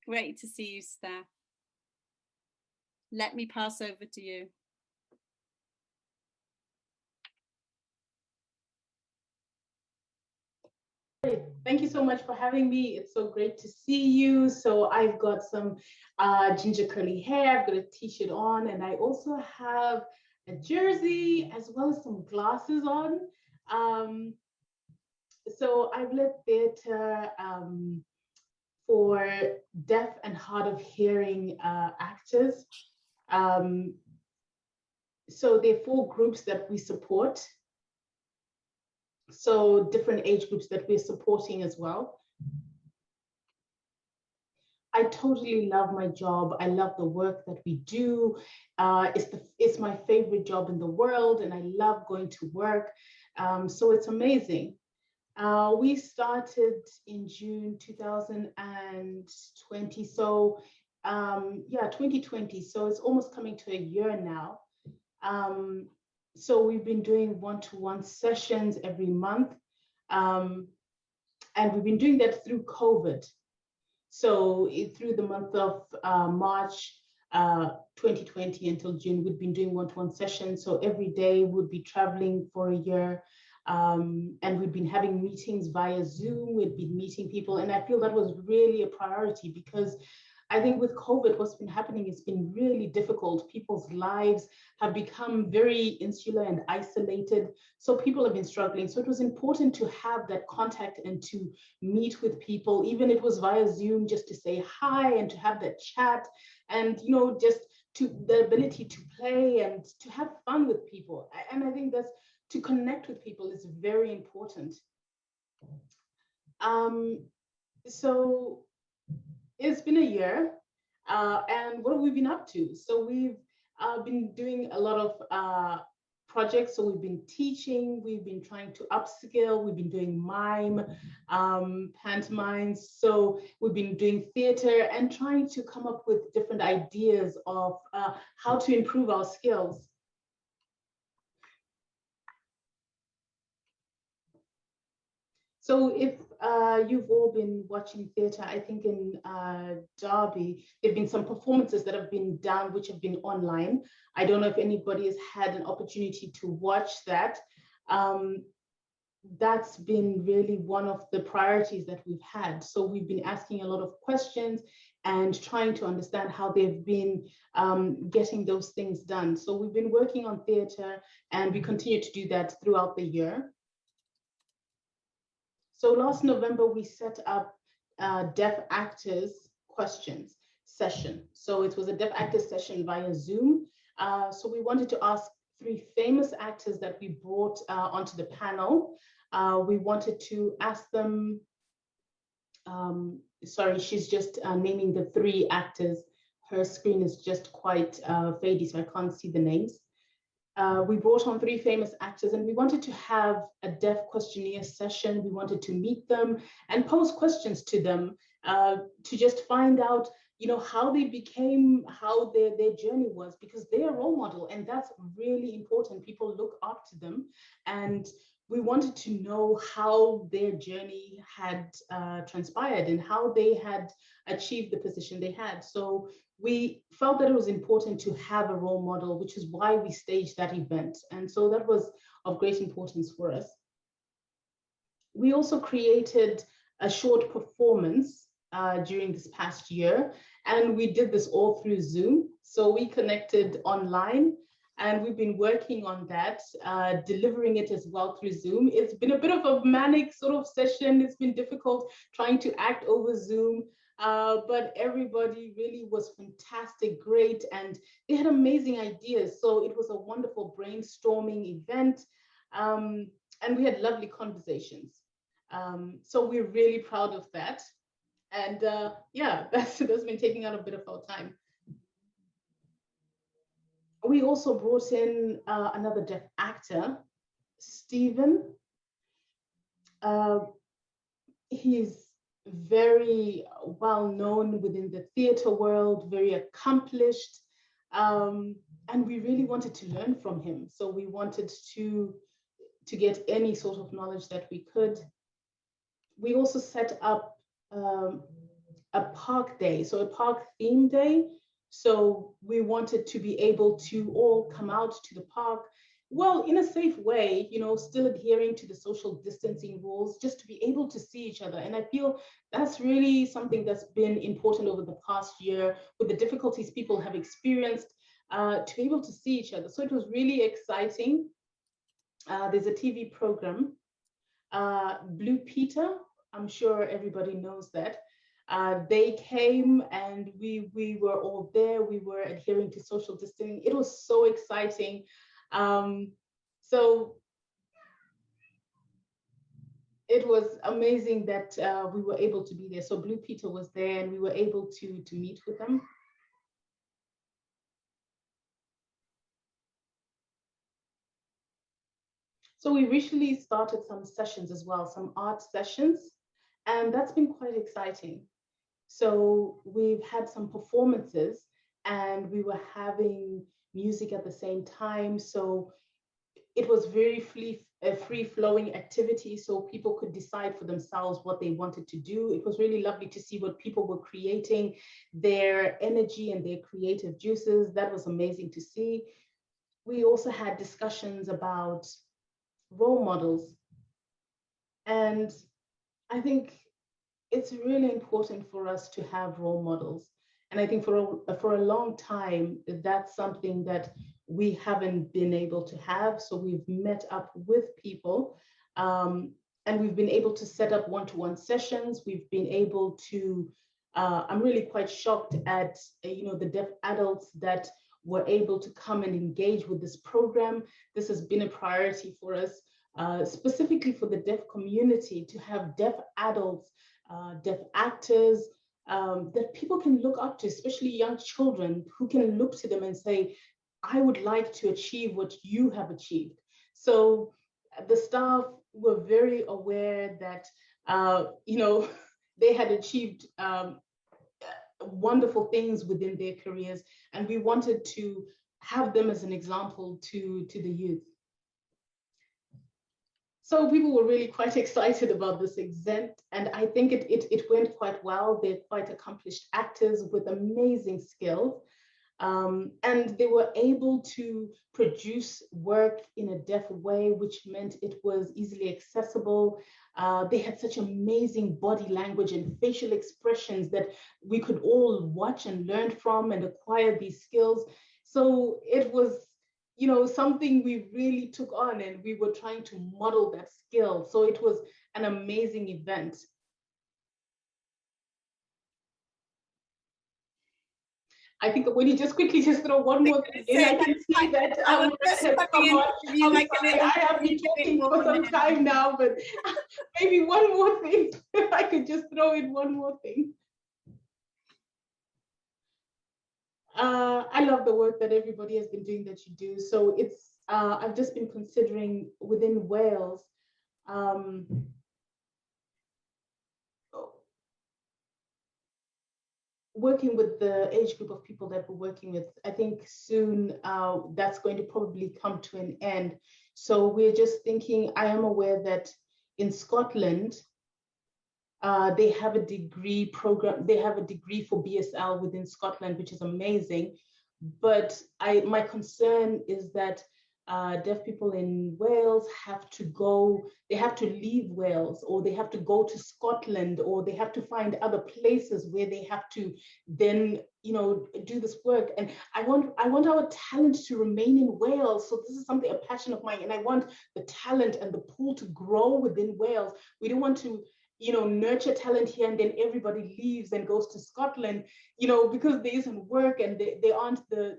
Great to see you, Steph. Let me pass over to you. Thank you so much for having me. It's so great to see you. So I've got some ginger curly hair, I've got a t-shirt on, and I also have a jersey as well as some glasses on. So I've led theatre for deaf and hard of hearing actors. So there are 4 groups that we support. So different age groups that we're supporting as well. I totally love my job. I love the work that we do. It's my favorite job in the world, and I love going to work. So it's amazing. We started in June 2020. So yeah, 2020. So it's almost coming to a year now. So we've been doing one-to-one sessions every month. And we've been doing that through COVID. So through the month of March 2020 until June, we've been doing one-to-one sessions. So every day we'd be traveling for a year. And we've been having meetings via Zoom. We'd been meeting people. And I feel that was really a priority, because I think with COVID, what's been happening, it's been really difficult. People's lives have become very insular and isolated. So people have been struggling. So it was important to have that contact and to meet with people, even if it was via Zoom, just to say hi and to have that chat, and, you know, just to the ability to play and to have fun with people. And I think that's, to connect with people is very important. So it's been a year, and what have we been up to? So we've been doing a lot of projects. So we've been teaching, we've been trying to upskill, we've been doing mime, pantomimes. So we've been doing theater and trying to come up with different ideas of how to improve our skills. So if you've all been watching theatre, I think in Derby, there have been some performances that have been done, which have been online. I don't know if anybody has had an opportunity to watch that. That's been really one of the priorities that we've had. So we've been asking a lot of questions and trying to understand how they've been getting those things done. So we've been working on theatre, and we continue to do that throughout the year. So last November, we set up deaf actors questions session. So it was a deaf actors session via Zoom. So we wanted to ask 3 famous actors that we brought onto the panel. We wanted to ask them, sorry, she's just naming the 3 actors. Her screen is just quite fadey, so I can't see the names. We brought on 3 famous actors, and we wanted to have a deaf questionnaire session. We wanted to meet them and pose questions to them to just find out, you know, how they became, how their journey was, because they are a role model, and that's really important. People look up to them, and we wanted to know how their journey had transpired and how they had achieved the position they had. So we felt that it was important to have a role model, which is why we staged that event. And so that was of great importance for us. We also created a short performance during this past year, and we did this all through Zoom. So we connected online, and we've been working on that, delivering it as well through Zoom. It's been a bit of a manic sort of session. It's been difficult trying to act over Zoom. But everybody really was fantastic, great, and they had amazing ideas. So it was a wonderful brainstorming event, and we had lovely conversations. So we're really proud of that. And yeah, that's been taking out a bit of our time. We also brought in another deaf actor, Stephen. He's very well known within the theatre world, very accomplished, and we really wanted to learn from him. So we wanted to get any sort of knowledge that we could. We also set up a park day, so a park theme day. So we wanted to be able to all come out to the park, well, in a safe way, you know, still adhering to the social distancing rules, just to be able to see each other. And I feel that's really something that's been important over the past year, with the difficulties people have experienced, to be able to see each other. So it was really exciting. There's a TV program, Blue Peter, I'm sure everybody knows that. They came, and we were all there. We were adhering to social distancing. It was so exciting. So it was amazing that we were able to be there. So Blue Peter was there, and we were able to meet with them. So we recently started some sessions as well, some art sessions, and that's been quite exciting. So we've had some performances, and we were having music at the same time. So it was very free-flowing activity, so people could decide for themselves what they wanted to do. It was really lovely to see what people were creating, their energy and their creative juices. That was amazing to see. We also had discussions about role models. And I think it's really important for us to have role models. And I think for a long time, that's something that we haven't been able to have. So we've met up with people, and we've been able to set up one-to-one sessions. We've been able to, I'm really quite shocked at, the deaf adults that were able to come and engage with this program. This has been a priority for us, specifically for the deaf community, to have deaf adults, deaf actors, that people can look up to, especially young children who can look to them and say, I would like to achieve what you have achieved. So the staff were very aware that, they had achieved wonderful things within their careers, and we wanted to have them as an example to the youth. So people were really quite excited about this event, and I think it went quite well. They're quite accomplished actors with amazing skills, and they were able to produce work in a deaf way, which meant it was easily accessible. They had such amazing body language and facial expressions that we could all watch and learn from and acquire these skills. So it was, something we really took on, and we were trying to model that skill. So it was an amazing event. I think when you just quickly throw one more thing in, I can see that I have been talking for some time now, but maybe one more thing. If I could just throw in one more thing. I love the work that everybody has been doing that you do. So it's, I've just been considering within Wales, working with the age group of people that we're working with. I think soon that's going to probably come to an end. So we're just thinking, I am aware that in Scotland, they have a degree program, they have a degree for BSL within Scotland, which is amazing. But my concern is that deaf people in Wales have to leave Wales, or they have to go to Scotland, or they have to find other places where they have to then, do this work. And I want our talent to remain in Wales. So this is something, a passion of mine, and I want the talent and the pool to grow within Wales. We don't want to, nurture talent here and then everybody leaves and goes to Scotland, because there isn't work and there aren't the,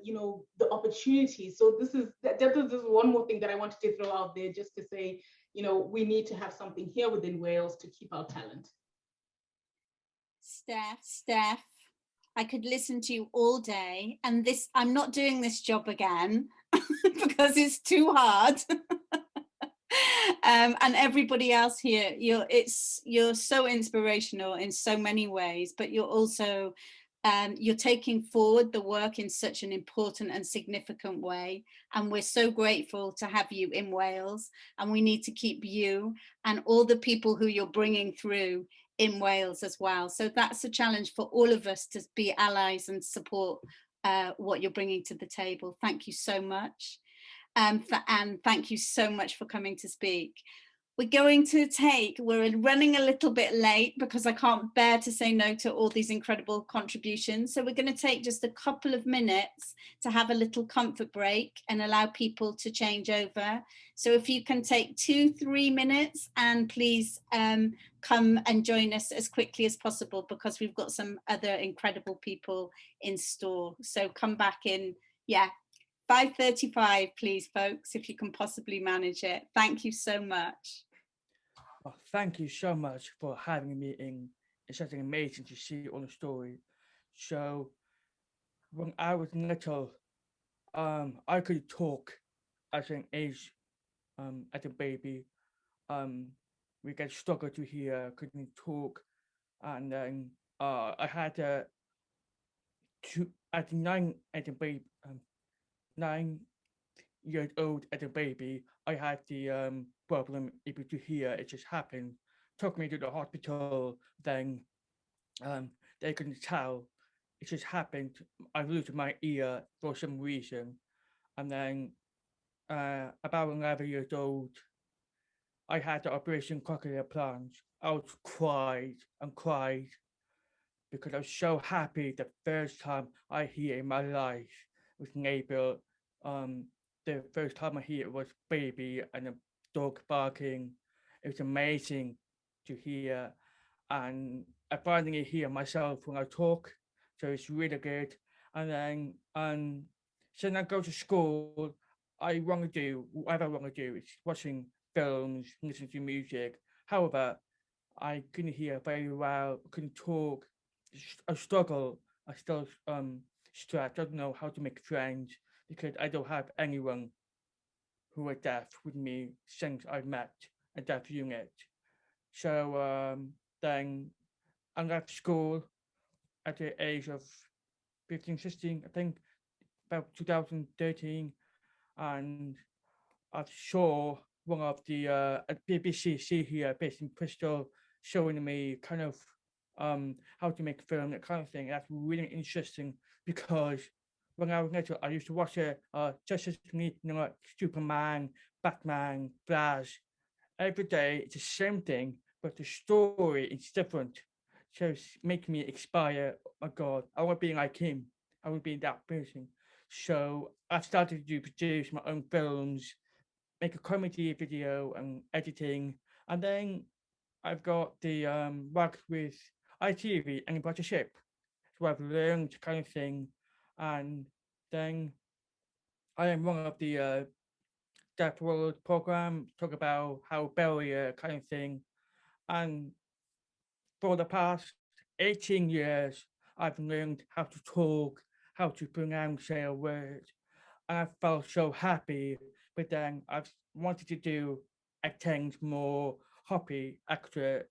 the opportunities. So this is one more thing that I wanted to throw out there, just to say, we need to have something here within Wales to keep our talent. Steph, I could listen to you all day, and I'm not doing this job again because it's too hard. And everybody else here, you're so inspirational in so many ways, but you're also you're taking forward the work in such an important and significant way, and we're so grateful to have you in Wales, and we need to keep you and all the people who you're bringing through in Wales as well. So that's a challenge for all of us, to be allies and support what you're bringing to the table. Thank you so much. And thank you so much for coming to speak. We're running a little bit late because I can't bear to say no to all these incredible contributions. So we're going to take just a couple of minutes to have a little comfort break and allow people to change over. So if you can take 2-3 minutes, and please come and join us as quickly as possible, because we've got some other incredible people in store. So come back in, 5:35, please, folks, if you can possibly manage it. Thank you so much. Well, thank you so much for having me in. It's something amazing to see all the story. So when I was little, I could talk as an age, as a baby. We get struggle to hear, couldn't talk, and then I had at 9 as a baby. 9 years old as a baby, I had the problem able to hear. It just happened. Took me to the hospital. Then they couldn't tell. It just happened. I lose my ear for some reason, and then about 11 years old, I had the operation cochlear implant. I was cried and cried because I was so happy the first time I hear in my life was neighbor. The first time I hear it was baby and a dog barking. It was amazing to hear, and I finally hear myself when I talk, so it's really good. And then since I go to school, I want to do whatever I want to do. It's watching films, listening to music. However, I couldn't hear very well, couldn't talk. I struggle. I still stress. I don't know how to make friends because I don't have anyone who are deaf with me since I met a deaf unit. So then I left school at the age of 15, 16, I think, about 2013, and I saw one of the at BBC here based in Bristol showing me kind of how to make film, that kind of thing. That's really interesting because when I was little, I used to watch it Justice League, like Superman, Batman, Flash. Every day it's the same thing, but the story is different. So it's making me inspire, oh my God, I want to be like him. I want to be that person. So I started to produce my own films, make a comedy video and editing. And then I've got the work with ITV and partnership. So I've learned kind of thing. And then I am one of the Deaf World program, talk about how barrier kind of thing. And for the past 18 years, I've learned how to talk, how to pronounce a word. And I felt so happy, but then I've wanted to do things more hobby actor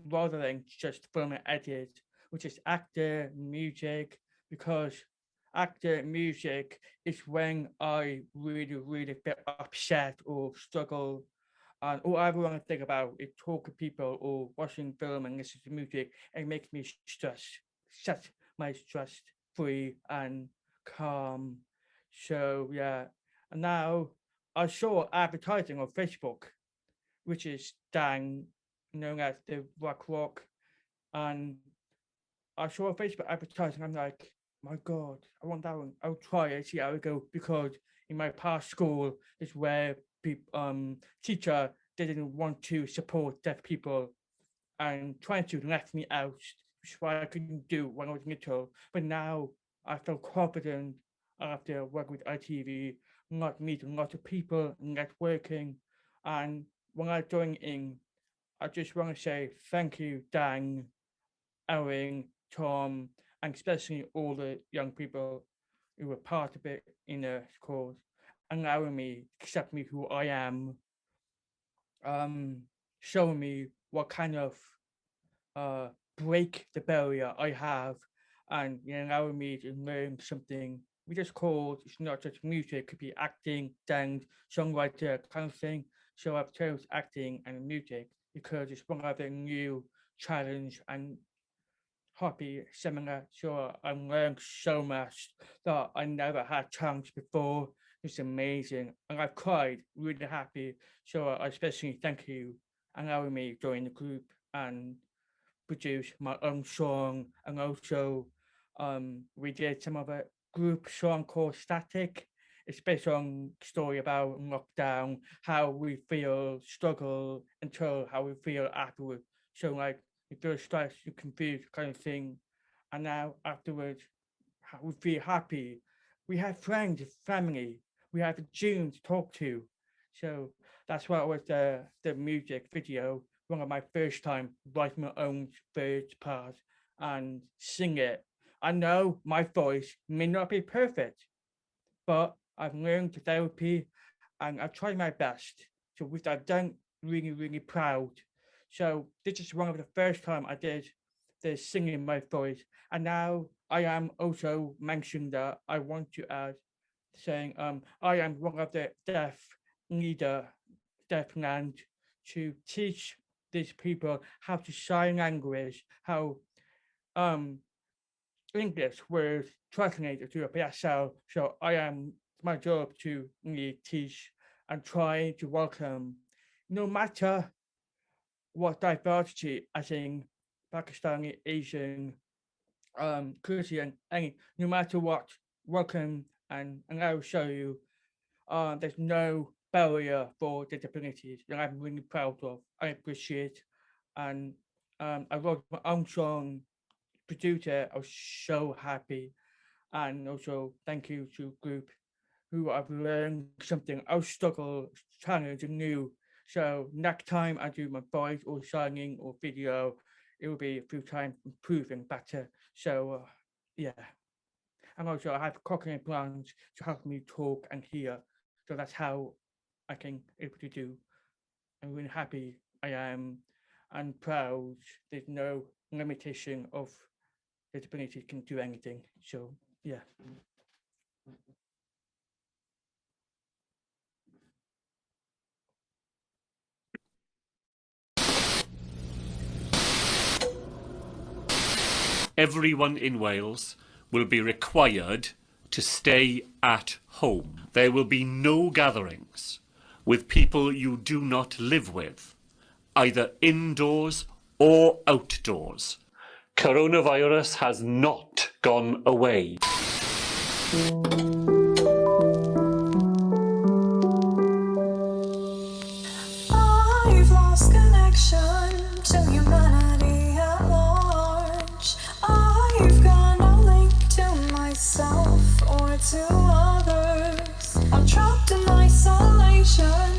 rather than just film and edit, which is actor, music, because actor and music is when I really, really get upset or struggle. And all I want to think about is talking to people or watching film and listening to music, and makes me set my stress free and calm. So yeah, and now I saw advertising on Facebook, which is Dan, known as the Rock, and I saw a Facebook advertising. I'm like, my God, I want that one. I'll try it, see how it goes. Because in my past school is where people, teacher didn't want to support deaf people and trying to left me out, which is why I couldn't do when I was little. But now I feel confident after working with ITV, not meeting lots of people, networking, and when I join in, I just want to say thank you, Dan, Owen, Tom, and especially all the young people who were part of it in the course, allowing me, accept me who I am, showing me what kind of break the barrier I have, and allowing me to learn something we just called, it's not just music, it could be acting, dance, songwriter, kind of thing. So I've chose acting and music because it's one of the new challenge and hobby similar. So I learned so much that I never had chance before. It's amazing. And I've cried, really happy. So I especially thank you allowing me to join the group and produce my own song. And also we did some of a group song called Static. It's based on story about lockdown, how we feel struggle until how we feel afterwards. So like you feel stressed, you confused kind of thing. And now afterwards, we feel happy. We have friends, family, we have a June to talk to. So that's why it was the music video, one of my first time writing my own first part and sing it. I know my voice may not be perfect, but I've learned therapy and I've tried my best. So which I've done really, really proud. So this is one of the first time I did the singing my voice. And now I am also mentioned that I want to add saying I am one of the deaf leader, deaf land, to teach these people how to sign language, how English was translated to a PSL. So I am my job to really teach and try to welcome, no matter what diversity, as in Pakistani, Asian, courtesy, and no matter what, welcome, and I will show you there's no barrier for disabilities that I'm really proud of. I appreciate, and I wrote my own song, producer. I was so happy, and also thank you to group who I've learned something. I'll struggle, challenge and new. So next time I do my voice or singing or video, it will be a few times improving better. So yeah. And also I have cochlear implants to help me talk and hear. So that's how I can able to do. I'm really happy I am and proud. There's no limitation of disability can do anything. So yeah. Everyone in Wales will be required to stay at home. There will be no gatherings with people you do not live with, either indoors or outdoors. Coronavirus has not gone away. I've lost connection to humanity at large. I've got no link to myself or to others. I'm trapped in isolation,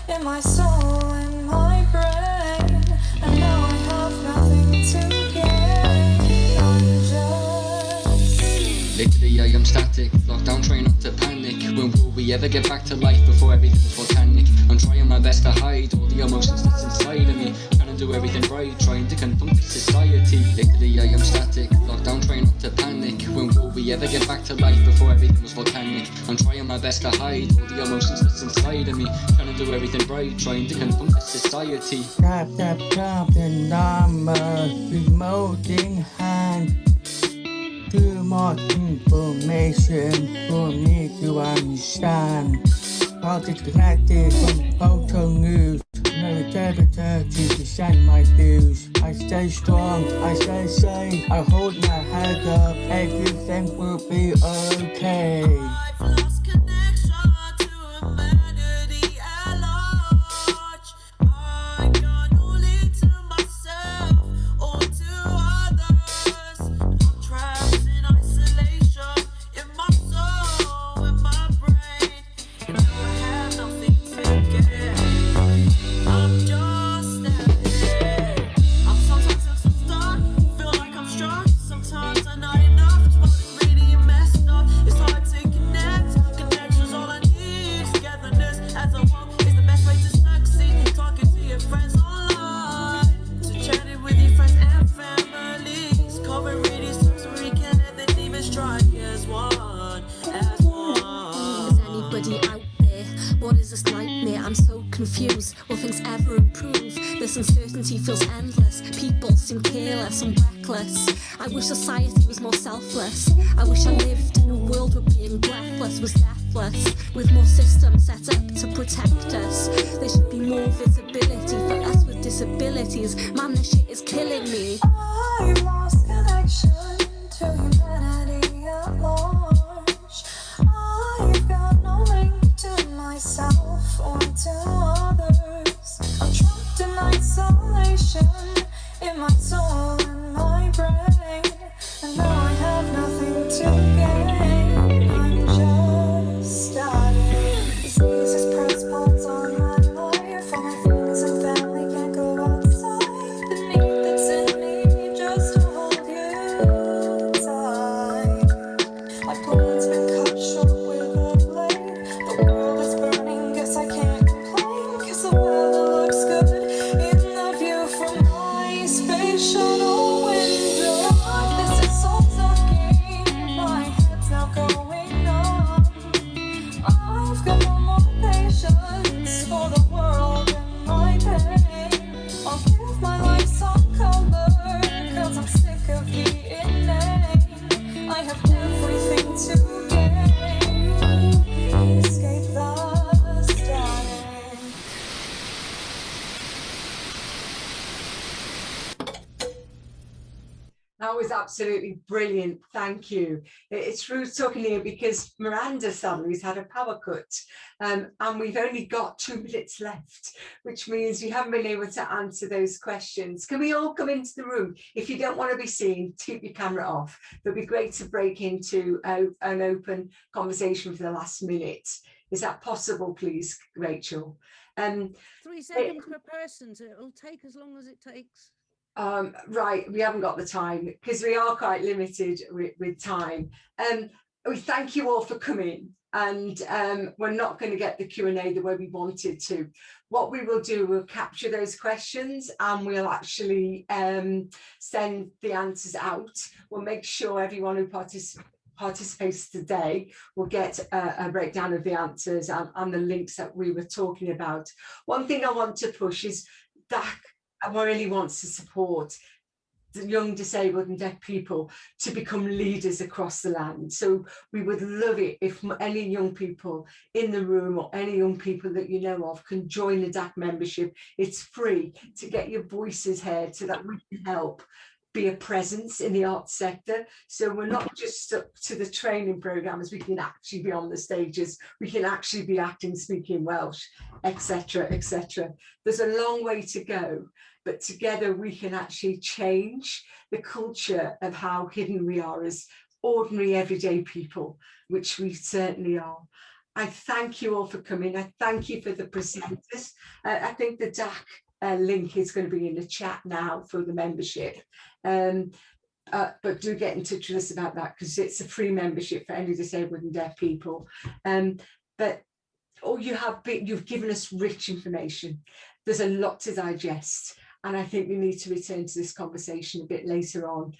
in my soul, in my brain, and now I have nothing to gain. I'm just lately I am static, lockdown, trying not to panic. When will we ever get back to life before everything is volcanic? I'm trying my best to hide all the emotions that's inside of me, trying to do everything right, trying to conform to society. Lately I am static, lockdown, trying not to panic. When will we ever get back to life before everything was volcanic? I'm trying my best to hide all the emotions that's inside of me, trying to do everything right, trying to conform to society. Tap, tap, tap, the number, remoting hand. Too much information for me to understand. While disconnected from photo news, no temperature to send my dues. I stay strong, I stay safe, I hold my head up, everything will be okay. I've lost connection to humanity at large. I got no link to myself or to others. I'm trapped in isolation, in my soul, in my brain, and now I have nothing to gain. I'm just standing. I'm sometimes so stuck, feel like I'm struck. Sometimes I'm not enough, it's really messed up. It's hard to connect. Connection's all I need. Togetherness as a one is the best way to succeed. Talking to your friends online, to chatting with your friends and families. Covering these times so we can let the demons strike as one, as one. Is anybody out there? What is this nightmare? I'm so confused. Will things ever improve? This uncertainty feels endless. People seem careless and reckless. I wish society was more selfless. I wish I lived in a world where being breathless was deathless, with more systems set up to protect us. There should be more visibility for us with disabilities. Man, this shit is killing me. I've lost connection to humanity at large. I've got no link to myself or to others. I'm trapped in isolation, in my soul, in my brain, and now I have nothing to gain. I'm just starting. Diseases press pause on my life. All my friends and family can't go outside. The need that's in me just to hold you. absolutely brilliant. Thank you. It's Ruth talking here because Miranda suddenly has had a power cut, and we've only got 2 minutes left, which means we haven't been able to answer those questions. Can we all come into the room? If you don't want to be seen, keep your camera off. It'd be great to break into an open conversation for the last minute. Is that possible, please, Rachel? 3 seconds per person, so it'll take as long as it takes. Right, we haven't got the time because we are quite limited with time. We thank you all for coming, and we're not going to get the Q&A the way we wanted to. What we will do, we'll capture those questions and we'll actually send the answers out. We'll make sure everyone who participates today will get a breakdown of the answers and the links that we were talking about. One thing I want to push is DAC really wants to support the young disabled and deaf people to become leaders across the land. So we would love it if any young people in the room or any young people that you know of can join the DAC membership. It's free to get your voices heard so that we can help be a presence in the arts sector. So we're not just stuck to the training programs, we can actually be on the stages, we can actually be acting, speaking Welsh, etc., etc. There's a long way to go, but together we can actually change the culture of how hidden we are as ordinary everyday people, which we certainly are. I thank you all for coming. I thank you for the presenters. I think the DAC link is going to be in the chat now for the membership, but do get in touch with us about that because it's a free membership for any disabled and deaf people. But you've given us rich information. There's a lot to digest, and I think we need to return to this conversation a bit later on.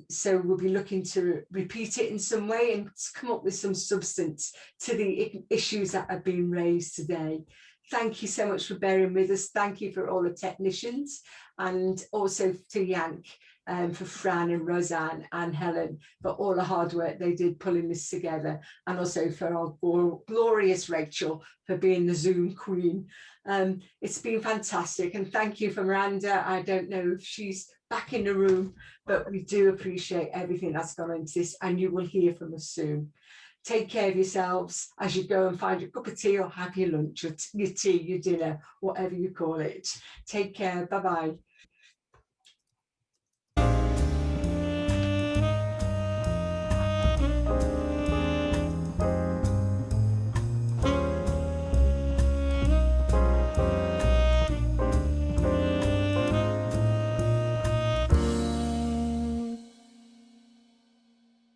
So we'll be looking to repeat it in some way and come up with some substance to the issues that have been raised today. Thank you so much for bearing with us. Thank you for all the technicians, and also to Yanc, for Fran and Roseanne and Helen for all the hard work they did pulling this together, and also for our glorious Rachel for being the Zoom queen. It's been fantastic, and thank you for Miranda. I don't know if she's back in the room, but we do appreciate everything that's gone into this, and you will hear from us soon. Take care of yourselves as you go and find your cup of tea or have your lunch, or your tea, your dinner, whatever you call it. Take care. Bye-bye.